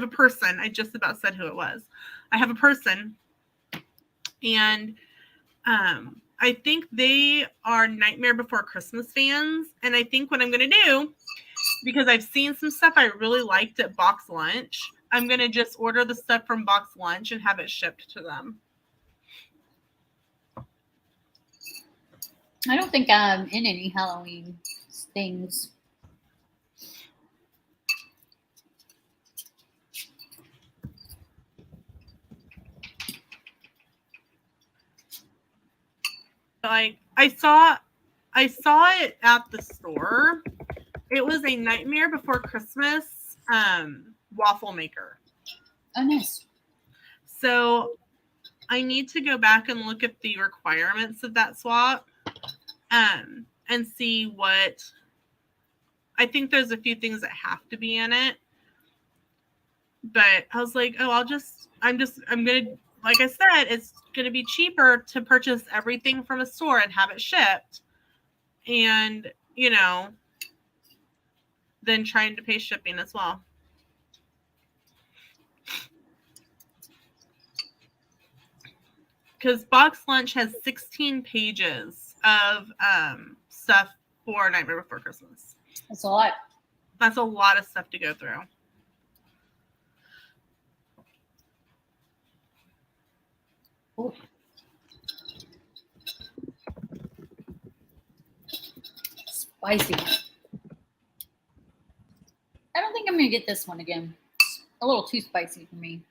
a person. I just about said who it was. I have a person, and I think they are Nightmare Before Christmas fans. And I think what I'm going to do, because I've seen some stuff I really liked at Box Lunch, I'm going to just order the stuff from Box Lunch and have it shipped to them. I don't think I'm in any Halloween things. Like I saw it at the store. It was a Nightmare Before Christmas waffle maker. Oh, nice. So I need to go back and look at the requirements of that swap and see what. I think there's a few things that have to be in it. But I was like, oh, I'm going to, like I said, it's going to be cheaper to purchase everything from a store and have it shipped. And, you know, than trying to pay shipping as well. Because Box Lunch has 16 pages of stuff for Nightmare Before Christmas. That's a lot. That's a lot of stuff to go through. Ooh. Spicy. I don't think I'm going to get this one again. It's a little too spicy for me.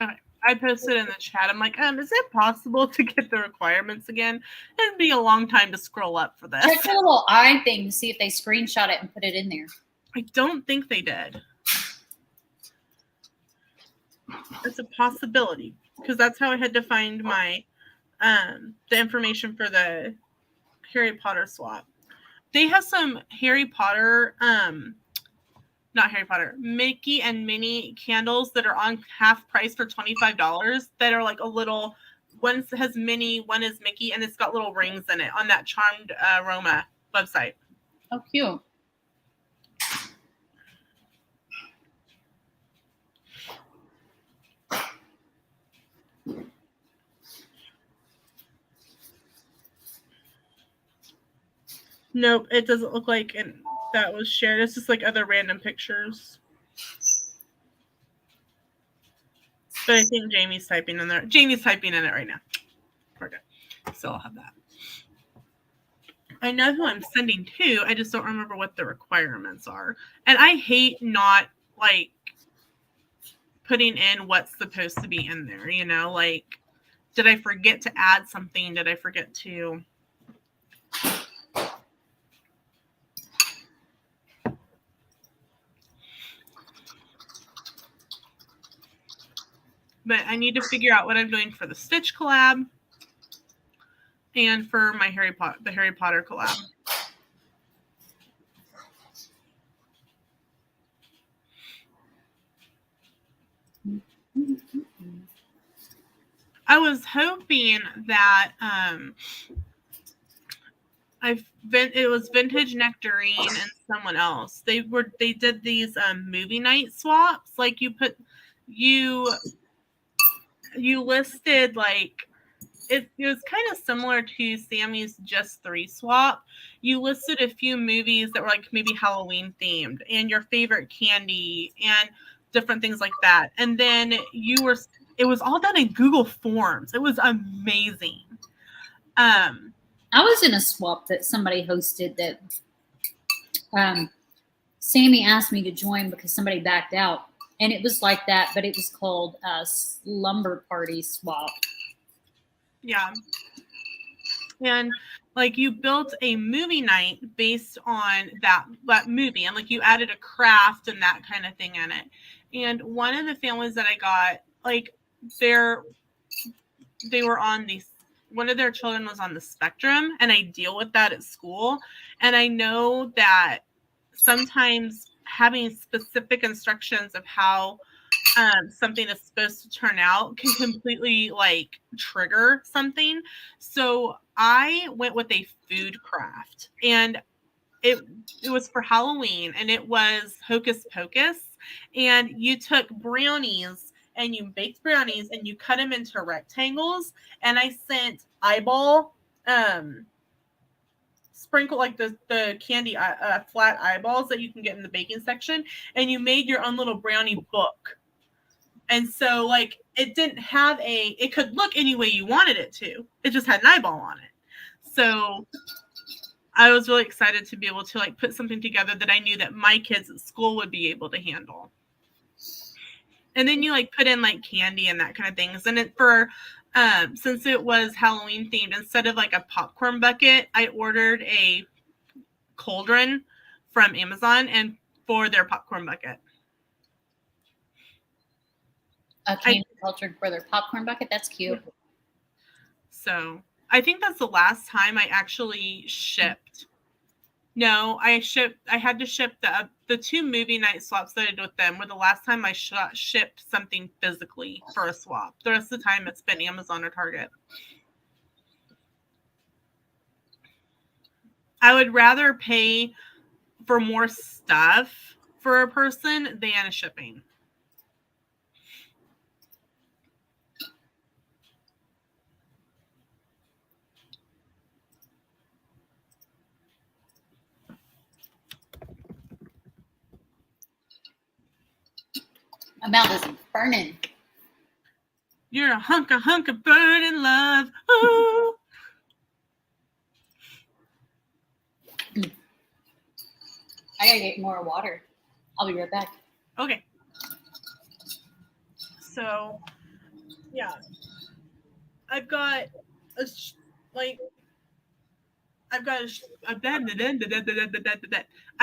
Okay. I posted in the chat. I'm like, is it possible to get the requirements again? It'd be a long time to scroll up for this. Check the little eye thing to see if they screenshot it and put it in there. I don't think they did. It's a possibility because that's how I had to find my the information for the Harry Potter swap. They have some Harry Potter, not Harry Potter, Mickey and Minnie candles that are on half price for $25 that are like a little, one has Minnie, one is Mickey, and it's got little rings in it on that Charmed Aroma website. Oh, cute. Nope, it doesn't look like that was shared. It's just like other random pictures. But I think Jamie's typing in there. Jamie's typing in it right now. We're good. So I'll have that. I know who I'm sending to. I just don't remember what the requirements are. And I hate not like putting in what's supposed to be in there. You know, like, did I forget to add something? Did I forget to? But I need to figure out what I'm doing for the Stitch collab and for my the Harry Potter collab. I was hoping that it was Vintage Nectarine and someone else. They did these movie night swaps. Like you listed like it was kind of similar to Sammy's Just 3 swap. You listed a few movies that were like maybe Halloween themed and your favorite candy and different things like that. And then it was all done in Google Forms. It was amazing. I was in a swap that somebody hosted that Sammy asked me to join because somebody backed out. And it was like that, but it was called a Slumber Party Swap. Yeah. And like you built a movie night based on that movie, and like you added a craft and that kind of thing in it. And one of the families that I got, like they were on one of their children was on the spectrum, and I deal with that at school. And I know that sometimes having specific instructions of how something is supposed to turn out can completely like trigger something. So I went with a food craft, and it was for Halloween, and it was Hocus Pocus. And you took brownies and you baked brownies and you cut them into rectangles. And I sent eyeball sprinkle like the candy flat eyeballs that you can get in the baking section, and you made your own little brownie book. And so, like, it didn't have it could look any way you wanted it to. It just had an eyeball on it. So I was really excited to be able to, like, put something together that I knew that my kids at school would be able to handle. And then you, like, put in, like, candy and that kind of things. And since it was Halloween themed, instead of, like, a popcorn bucket, I ordered a cauldron from Amazon and for their popcorn bucket. A candy cultured for their popcorn bucket. That's cute. So I think that's the last time I actually shipped. No, I had to ship the 2 movie night swaps that I did with them were the last time I shipped something physically for a swap. The rest of the time it's been Amazon or Target. I would rather pay for more stuff for a person than a shipping. My mouth is burning. You're a hunk of burning love. Ooh. I gotta get more water. I'll be right back. Okay. So, yeah. I've got I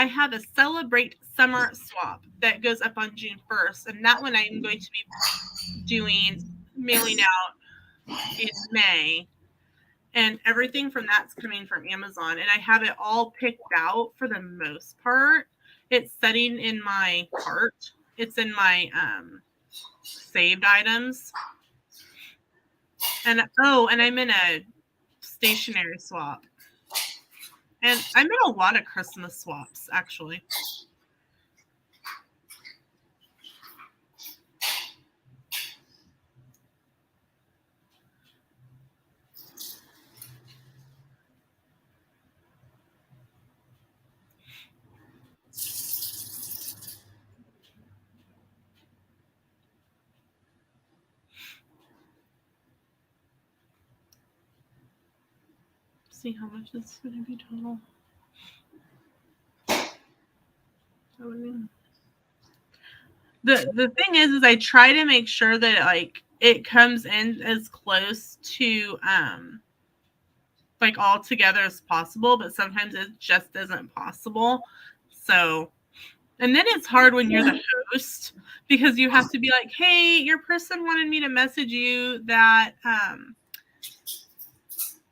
have a Celebrate Summer swap that goes up on June 1st, and that one I'm going to be mailing out in May, and everything from that's coming from Amazon, and I have it all picked out for the most part. It's sitting in my cart. It's in my saved items, and I'm in a stationery swap. And I made a lot of Christmas swaps, actually. See how much this is going to be total. The thing is I try to make sure that, like, it comes in as close to like all together as possible, but sometimes it just isn't possible. So, and then it's hard when you're the host because you have to be like, hey, your person wanted me to message you that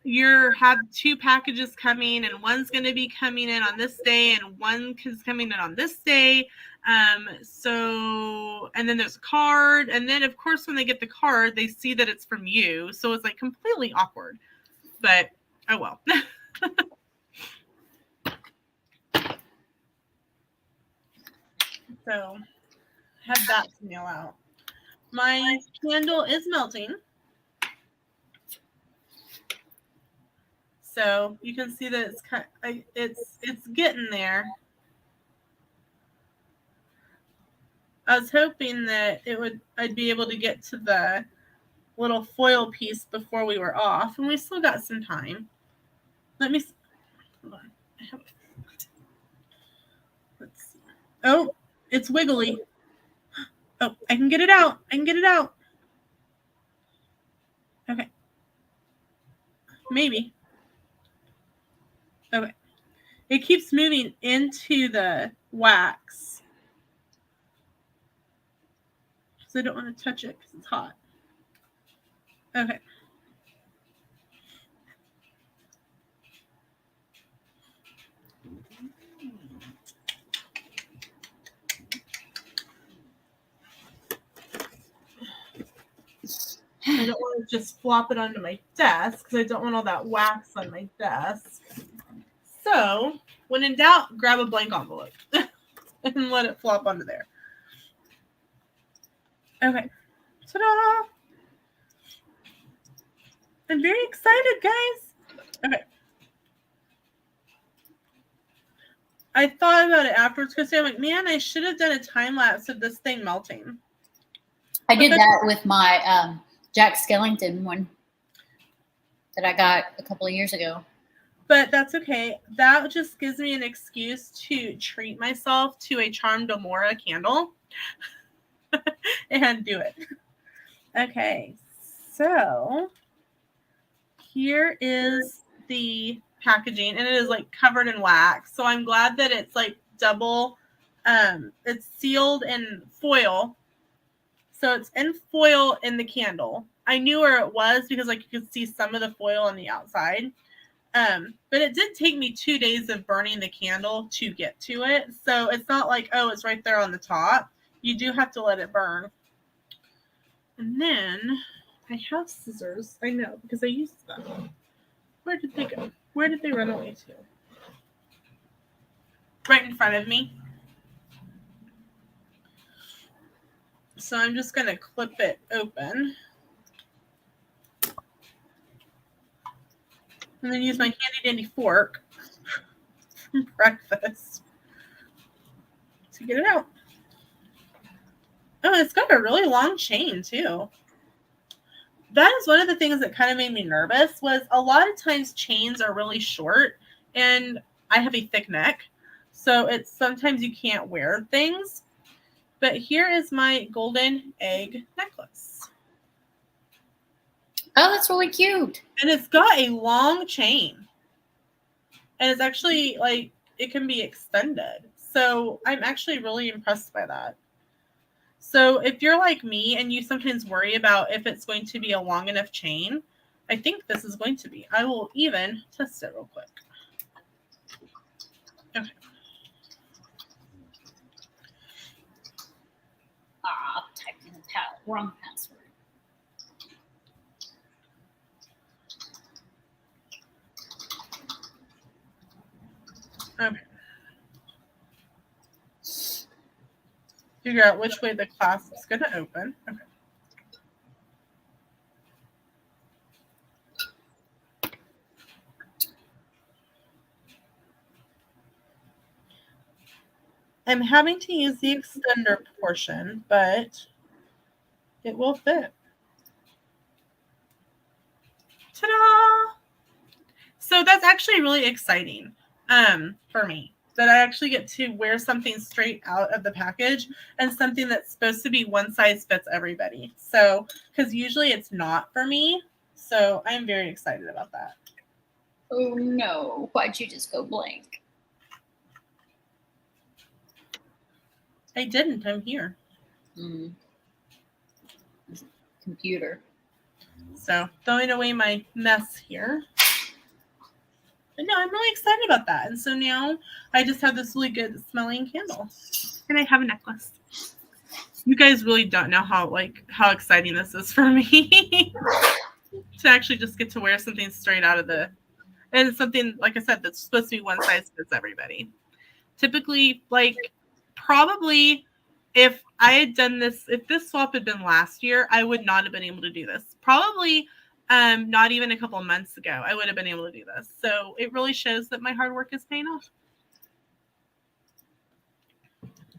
you have 2 packages coming, and one's going to be coming in on this day and one is coming in on this day. So, and then there's a card, and then of course when they get the card they see that it's from you, so it's like completely awkward, but oh well. So have that to mail out. My candle is melting, so you can see that it's getting there. I was hoping that I'd be able to get to the little foil piece before we were off, and we still got some time. Hold on. Let's see. Oh, it's wiggly. Oh, I can get it out. Okay. Maybe. Okay. It keeps moving into the wax. So I don't want to touch it because it's hot. Okay. I don't want to just flop it onto my desk because I don't want all that wax on my desk. So, when in doubt, grab a blank envelope and let it flop onto there. Okay. Ta-da! I'm very excited, guys. Okay. I thought about it afterwards because I'm like, man, I should have done a time lapse of this thing melting. I did that with my Jack Skellington one that I got a couple of years ago. But that's okay. That just gives me an excuse to treat myself to a Charm Demora candle and do it. Okay, so here is the packaging, and it is like covered in wax. So I'm glad that it's like double. It's sealed in foil. So it's in foil in the candle. I knew where it was because like you could see some of the foil on the outside. But it did take me 2 days of burning the candle to get to it. So it's not like, oh, it's right there on the top. You do have to let it burn. And then I have scissors. I know because I used them. Where did they go? Where did they run away to? Right in front of me. So I'm just going to clip it open. And then use my handy dandy fork from breakfast to get it out. Oh, it's got a really long chain too. That is one of the things that kind of made me nervous was a lot of times chains are really short and I have a thick neck. So it's sometimes you can't wear things. But here is my golden egg necklace. Oh, that's really cute. And it's got a long chain. And it's actually like, it can be extended. So I'm actually really impressed by that. So if you're like me and you sometimes worry about if it's going to be a long enough chain, I think this is going to be. I will even test it real quick. Okay. Ah, I typed in the wrong password. Okay. Figure out which way the clasp is going to open. Okay. I'm having to use the extender portion, but it will fit. Ta-da! So that's actually really exciting for me. That I actually get to wear something straight out of the package and something that's supposed to be one size fits everybody. So, because usually it's not for me. So I'm very excited about that. Oh no, why'd you just go blank? I didn't. I'm here. Computer. So throwing away my mess here. But no, I'm really excited about that. And so now I just have this really good smelling candle. And I have a necklace. You guys really don't know how exciting this is for me. To actually just get to wear something straight out of and something, like I said, that's supposed to be one size fits everybody. Typically, probably if I had done this, if this swap had been last year, I would not have been able to do this. Probably not even a couple of months ago, I would have been able to do this. So it really shows that my hard work is paying off.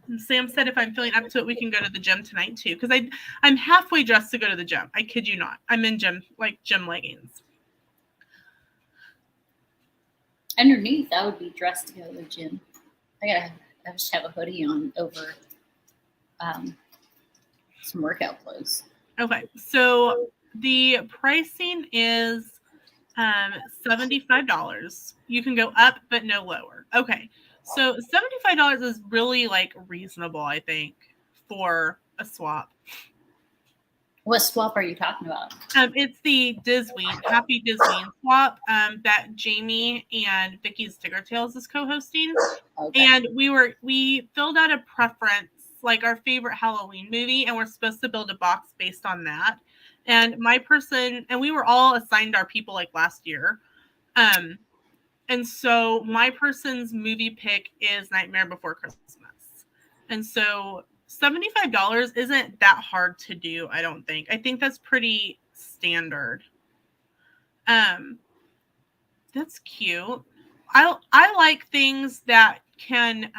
And Sam said if I'm feeling up to it, we can go to the gym tonight too. Because I'm halfway dressed to go to the gym. I kid you not. I'm in gym leggings. Underneath, I would be dressed to go to the gym. I just have a hoodie on over some workout clothes. Okay, so the pricing is $75. You can go up, but no lower. Okay, so $75 is really reasonable, I think, for a swap. What swap are you talking about? It's the Disween, Happy Disween swap that Jamie and Vicky's Digger Tales is co-hosting. Okay. And we filled out a preference, like our favorite Halloween movie, and we're supposed to build a box based on that. And we were all assigned our people last year. And so my person's movie pick is Nightmare Before Christmas. And so $75 isn't that hard to do, I don't think. I think that's pretty standard. That's cute. I like things that can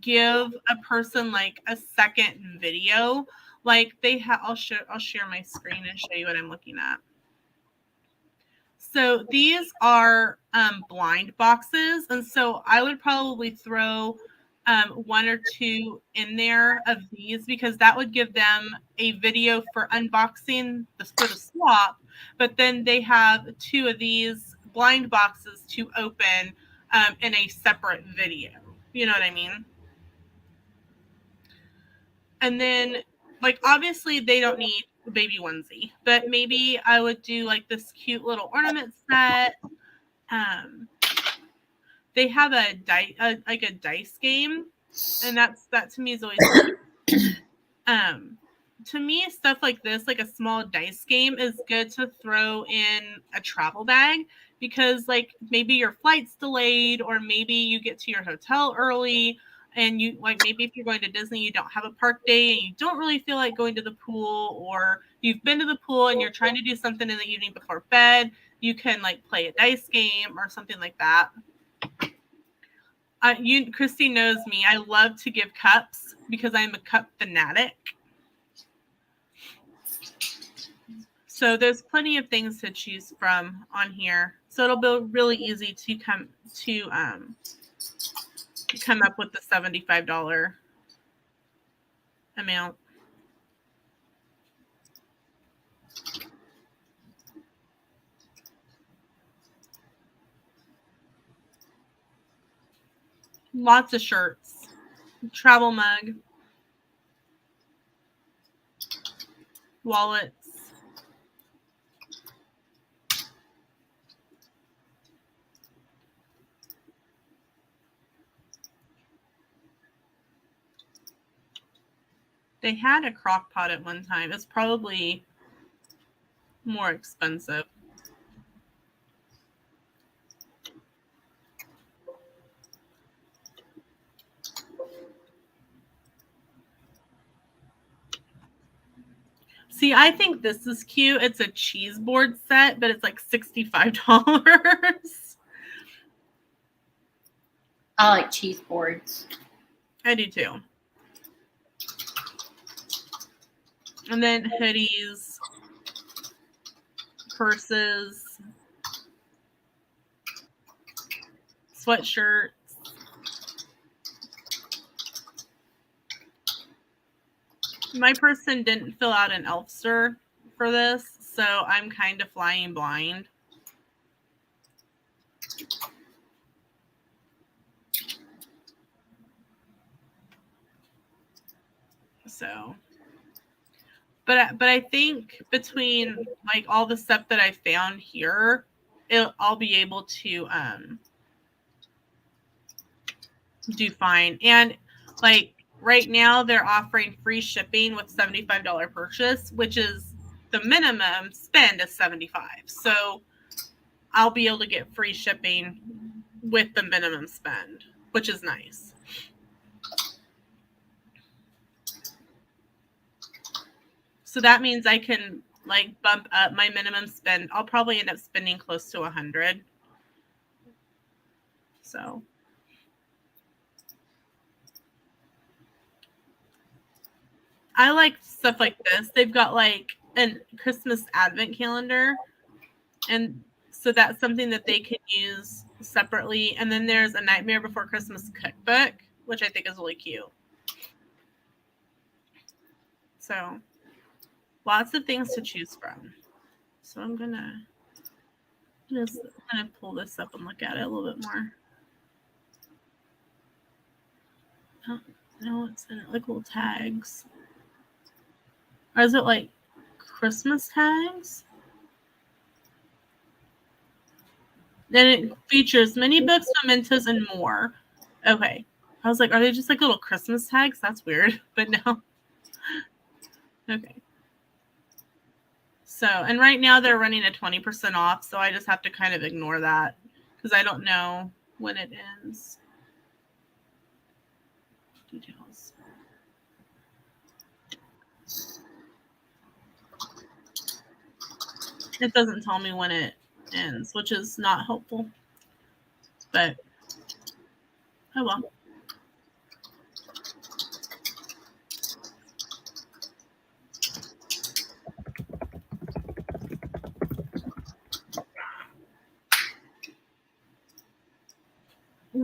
give a person a second video. Like they have, I'll share my screen and show you what I'm looking at. So these are blind boxes, and so I would probably throw one or two in there of these because that would give them a video for unboxing for the swap. But then they have two of these blind boxes to open in a separate video. You know what I mean? And then, like, obviously they don't need a baby onesie, but maybe I would do like this cute little ornament set. They have a dice game, and that to me is always cute. To me, stuff like this, like a small dice game, is good to throw in a travel bag because, like, maybe your flight's delayed, or maybe you get to your hotel early, and you maybe if you're going to Disney, you don't have a park day, and you don't really feel like going to the pool, or you've been to the pool and you're trying to do something in the evening before bed. You can play a dice game or something like that. Christy knows me. I love to give cups because I'm a cup fanatic. So there's plenty of things to choose from on here. So it'll be really easy to come up with the $75 amount. Lots of shirts, travel mug, wallets. They had a crock pot at one time. It's probably more expensive. See, I think this is cute. It's a cheese board set, but it's like $65. I like cheese boards. I do too. And then hoodies, purses, sweatshirts. My person didn't fill out an Elfster for this, so I'm kind of flying blind. So, but I think between all the stuff that I found here, I'll be able to do fine. And right now they're offering free shipping with $75 purchase, which is the minimum spend is $75. So I'll be able to get free shipping with the minimum spend, which is nice. So that means I can bump up my minimum spend. I'll probably end up spending close to $100. So I like stuff like this. They've got a Christmas advent calendar, and so that's something that they can use separately. And then there's a Nightmare Before Christmas cookbook, which I think is really cute. So lots of things to choose from. So I'm gonna just kind of pull this up and look at it a little bit more. Oh, no, it's in little tags. Or is it Christmas tags? Then it features many books, mementos, and more. Okay. I was like, are they just little Christmas tags? That's weird. But no. Okay. So, and right now they're running at 20% off. So I just have to kind of ignore that because I don't know when it ends. Details. It doesn't tell me when it ends, which is not helpful. But, oh well.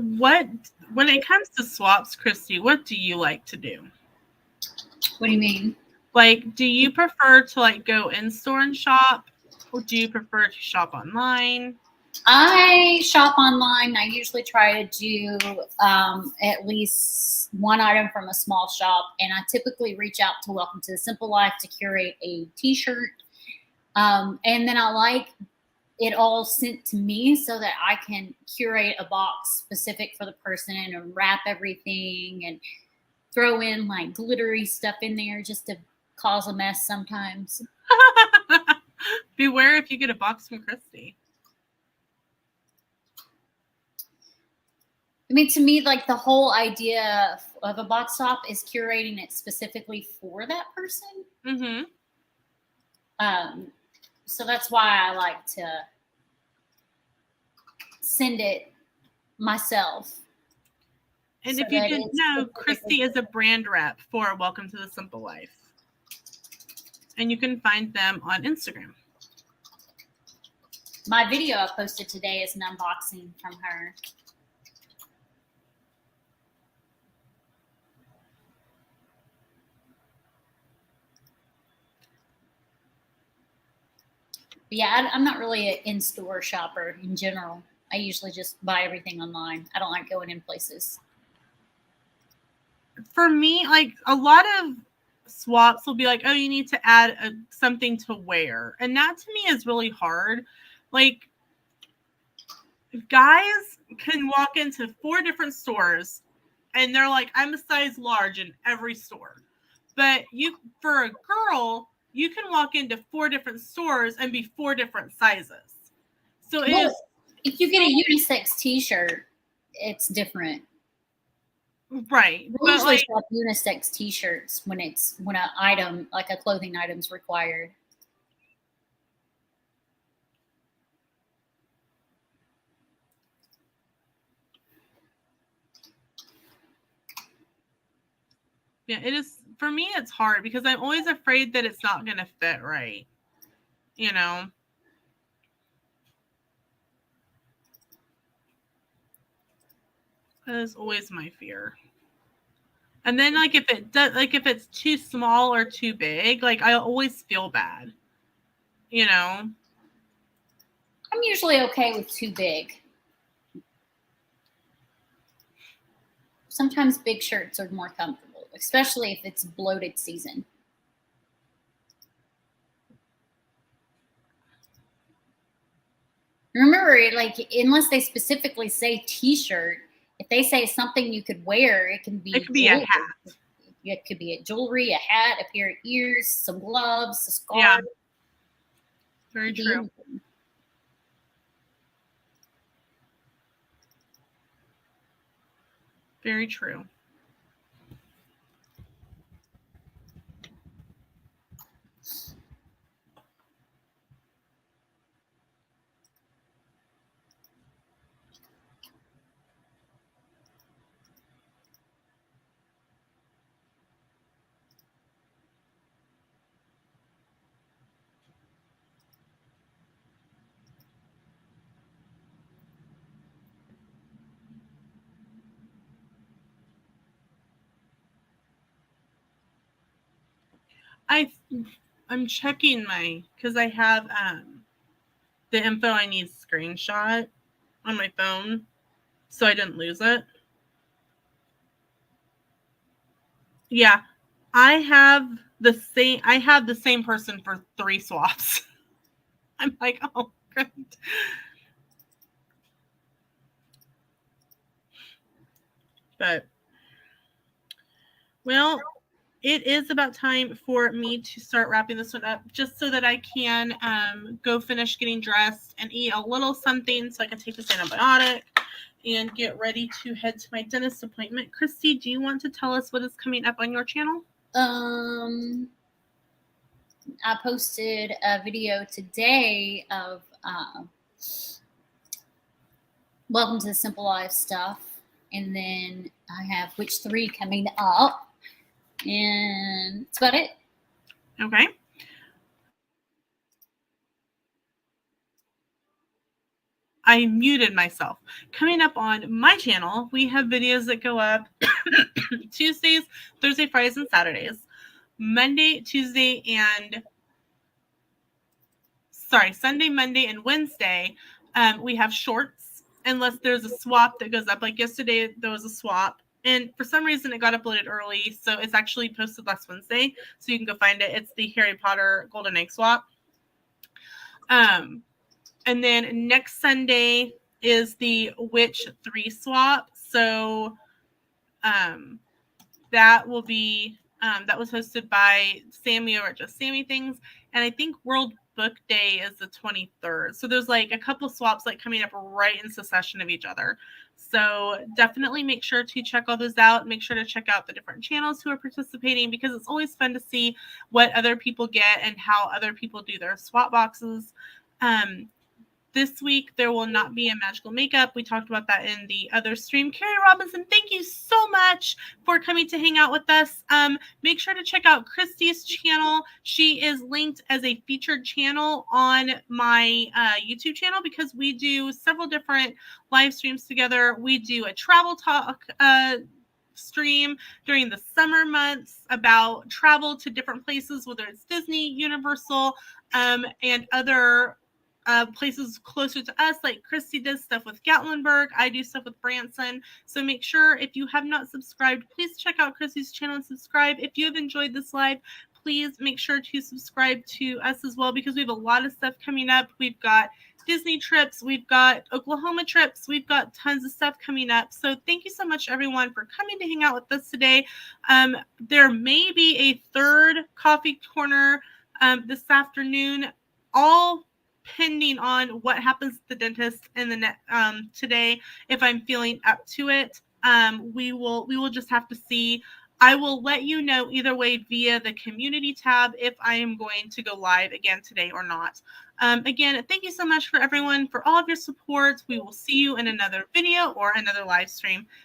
when it comes to swaps, Christy, what do you like to do? What do you mean? Like, do you prefer to like go in store and shop, or do you prefer to shop online? I shop online. I usually try to do at least one item from a small shop, and I typically reach out to Welcome to the Simple Life to curate a T-shirt, and then I like it all sent to me so that I can curate a box specific for the person and wrap everything and throw in like glittery stuff in there just to cause a mess sometimes. Beware if you get a box from Christy. I mean, to me, like the whole idea of a box shop is curating it specifically for that person. Mm-hmm. So that's why I like to send it myself. And So if you that didn't it's know, specifically Christy is a brand rep for Welcome to the Simple Life. And you can find them on Instagram. My video I posted today is an unboxing from her. But yeah, I'm not really an in-store shopper in general. I usually just buy everything online. I don't like going in places. For me, like a lot of swaps will be like, oh, you need to add something to wear. And that to me is really hard. Like, guys can walk into 4 different stores and they're like, I'm a size large in every store. But for a girl, you can walk into 4 different stores and be 4 different sizes. So if you get a unisex T-shirt, it's different. Right. We usually shop unisex T-shirts when an item like a clothing item is required. Yeah, it is. For me, it's hard because I'm always afraid that it's not going to fit right. You know? That is always my fear. And then, like, if it's too small or too big, like, I always feel bad. You know? I'm usually okay with too big. Sometimes big shirts are more comfortable, especially if it's bloated season. Remember, like, unless they specifically say T-shirt, if they say something you could wear, it can be a hat. It could be a jewelry, a hat, a pair of ears, some gloves, a scarf. Yeah. Very true. Very true. I'm checking because I have the info I need screenshot on my phone, so I didn't lose it. Yeah, I have the same person for 3 swaps. I'm like, oh, great. But, well, it is about time for me to start wrapping this one up just so that I can go finish getting dressed and eat a little something so I can take this antibiotic and get ready to head to my dentist appointment. Christy, do you want to tell us what is coming up on your channel? I posted a video today of Welcome to the Simple Life stuff. And then I have which 3 coming up. And that's about it. Okay. I muted myself. Coming up on my channel, we have videos that go up Tuesdays, Thursday, Fridays, and Saturdays. Sunday, Monday, and Wednesday, we have shorts, unless there's a swap that goes up. Like yesterday, there was a swap, and for some reason, it got uploaded early, so it's actually posted last Wednesday, so you can go find it. It's the Harry Potter Golden Egg swap. And then next Sunday is the Witch 3 swap, so that will be that was hosted by Sammy over at Just Sammy Things, and I think World Book Day is the 23rd. So there's like a couple swaps like coming up right in succession of each other. So definitely make sure to check all those out. Make sure to check out the different channels who are participating, because it's always fun to see what other people get and how other people do their swap boxes. This week, there will not be a magical makeup. We talked about that in the other stream. Carrie Robinson, thank you so much for coming to hang out with us. Make sure to check out Christy's channel. She is linked as a featured channel on my YouTube channel, because we do several different live streams together. We do a travel talk stream during the summer months about travel to different places, whether it's Disney, Universal, and other places closer to us. Like Christy does stuff with Gatlinburg. I do stuff with Branson. So make sure, if you have not subscribed, please check out Christy's channel and subscribe. If you have enjoyed this live, please make sure to subscribe to us as well, because we have a lot of stuff coming up. We've got Disney trips, we've got Oklahoma trips, we've got tons of stuff coming up. So thank you so much, everyone, for coming to hang out with us today. There may be a third coffee corner this afternoon, all pending on what happens to the dentist in the today. If I'm feeling up to it, we will just have to see. I will let you know either way via the community tab if I am going to go live again today or not. Again, thank you so much for everyone for all of your support. We will see you in another video or another live stream.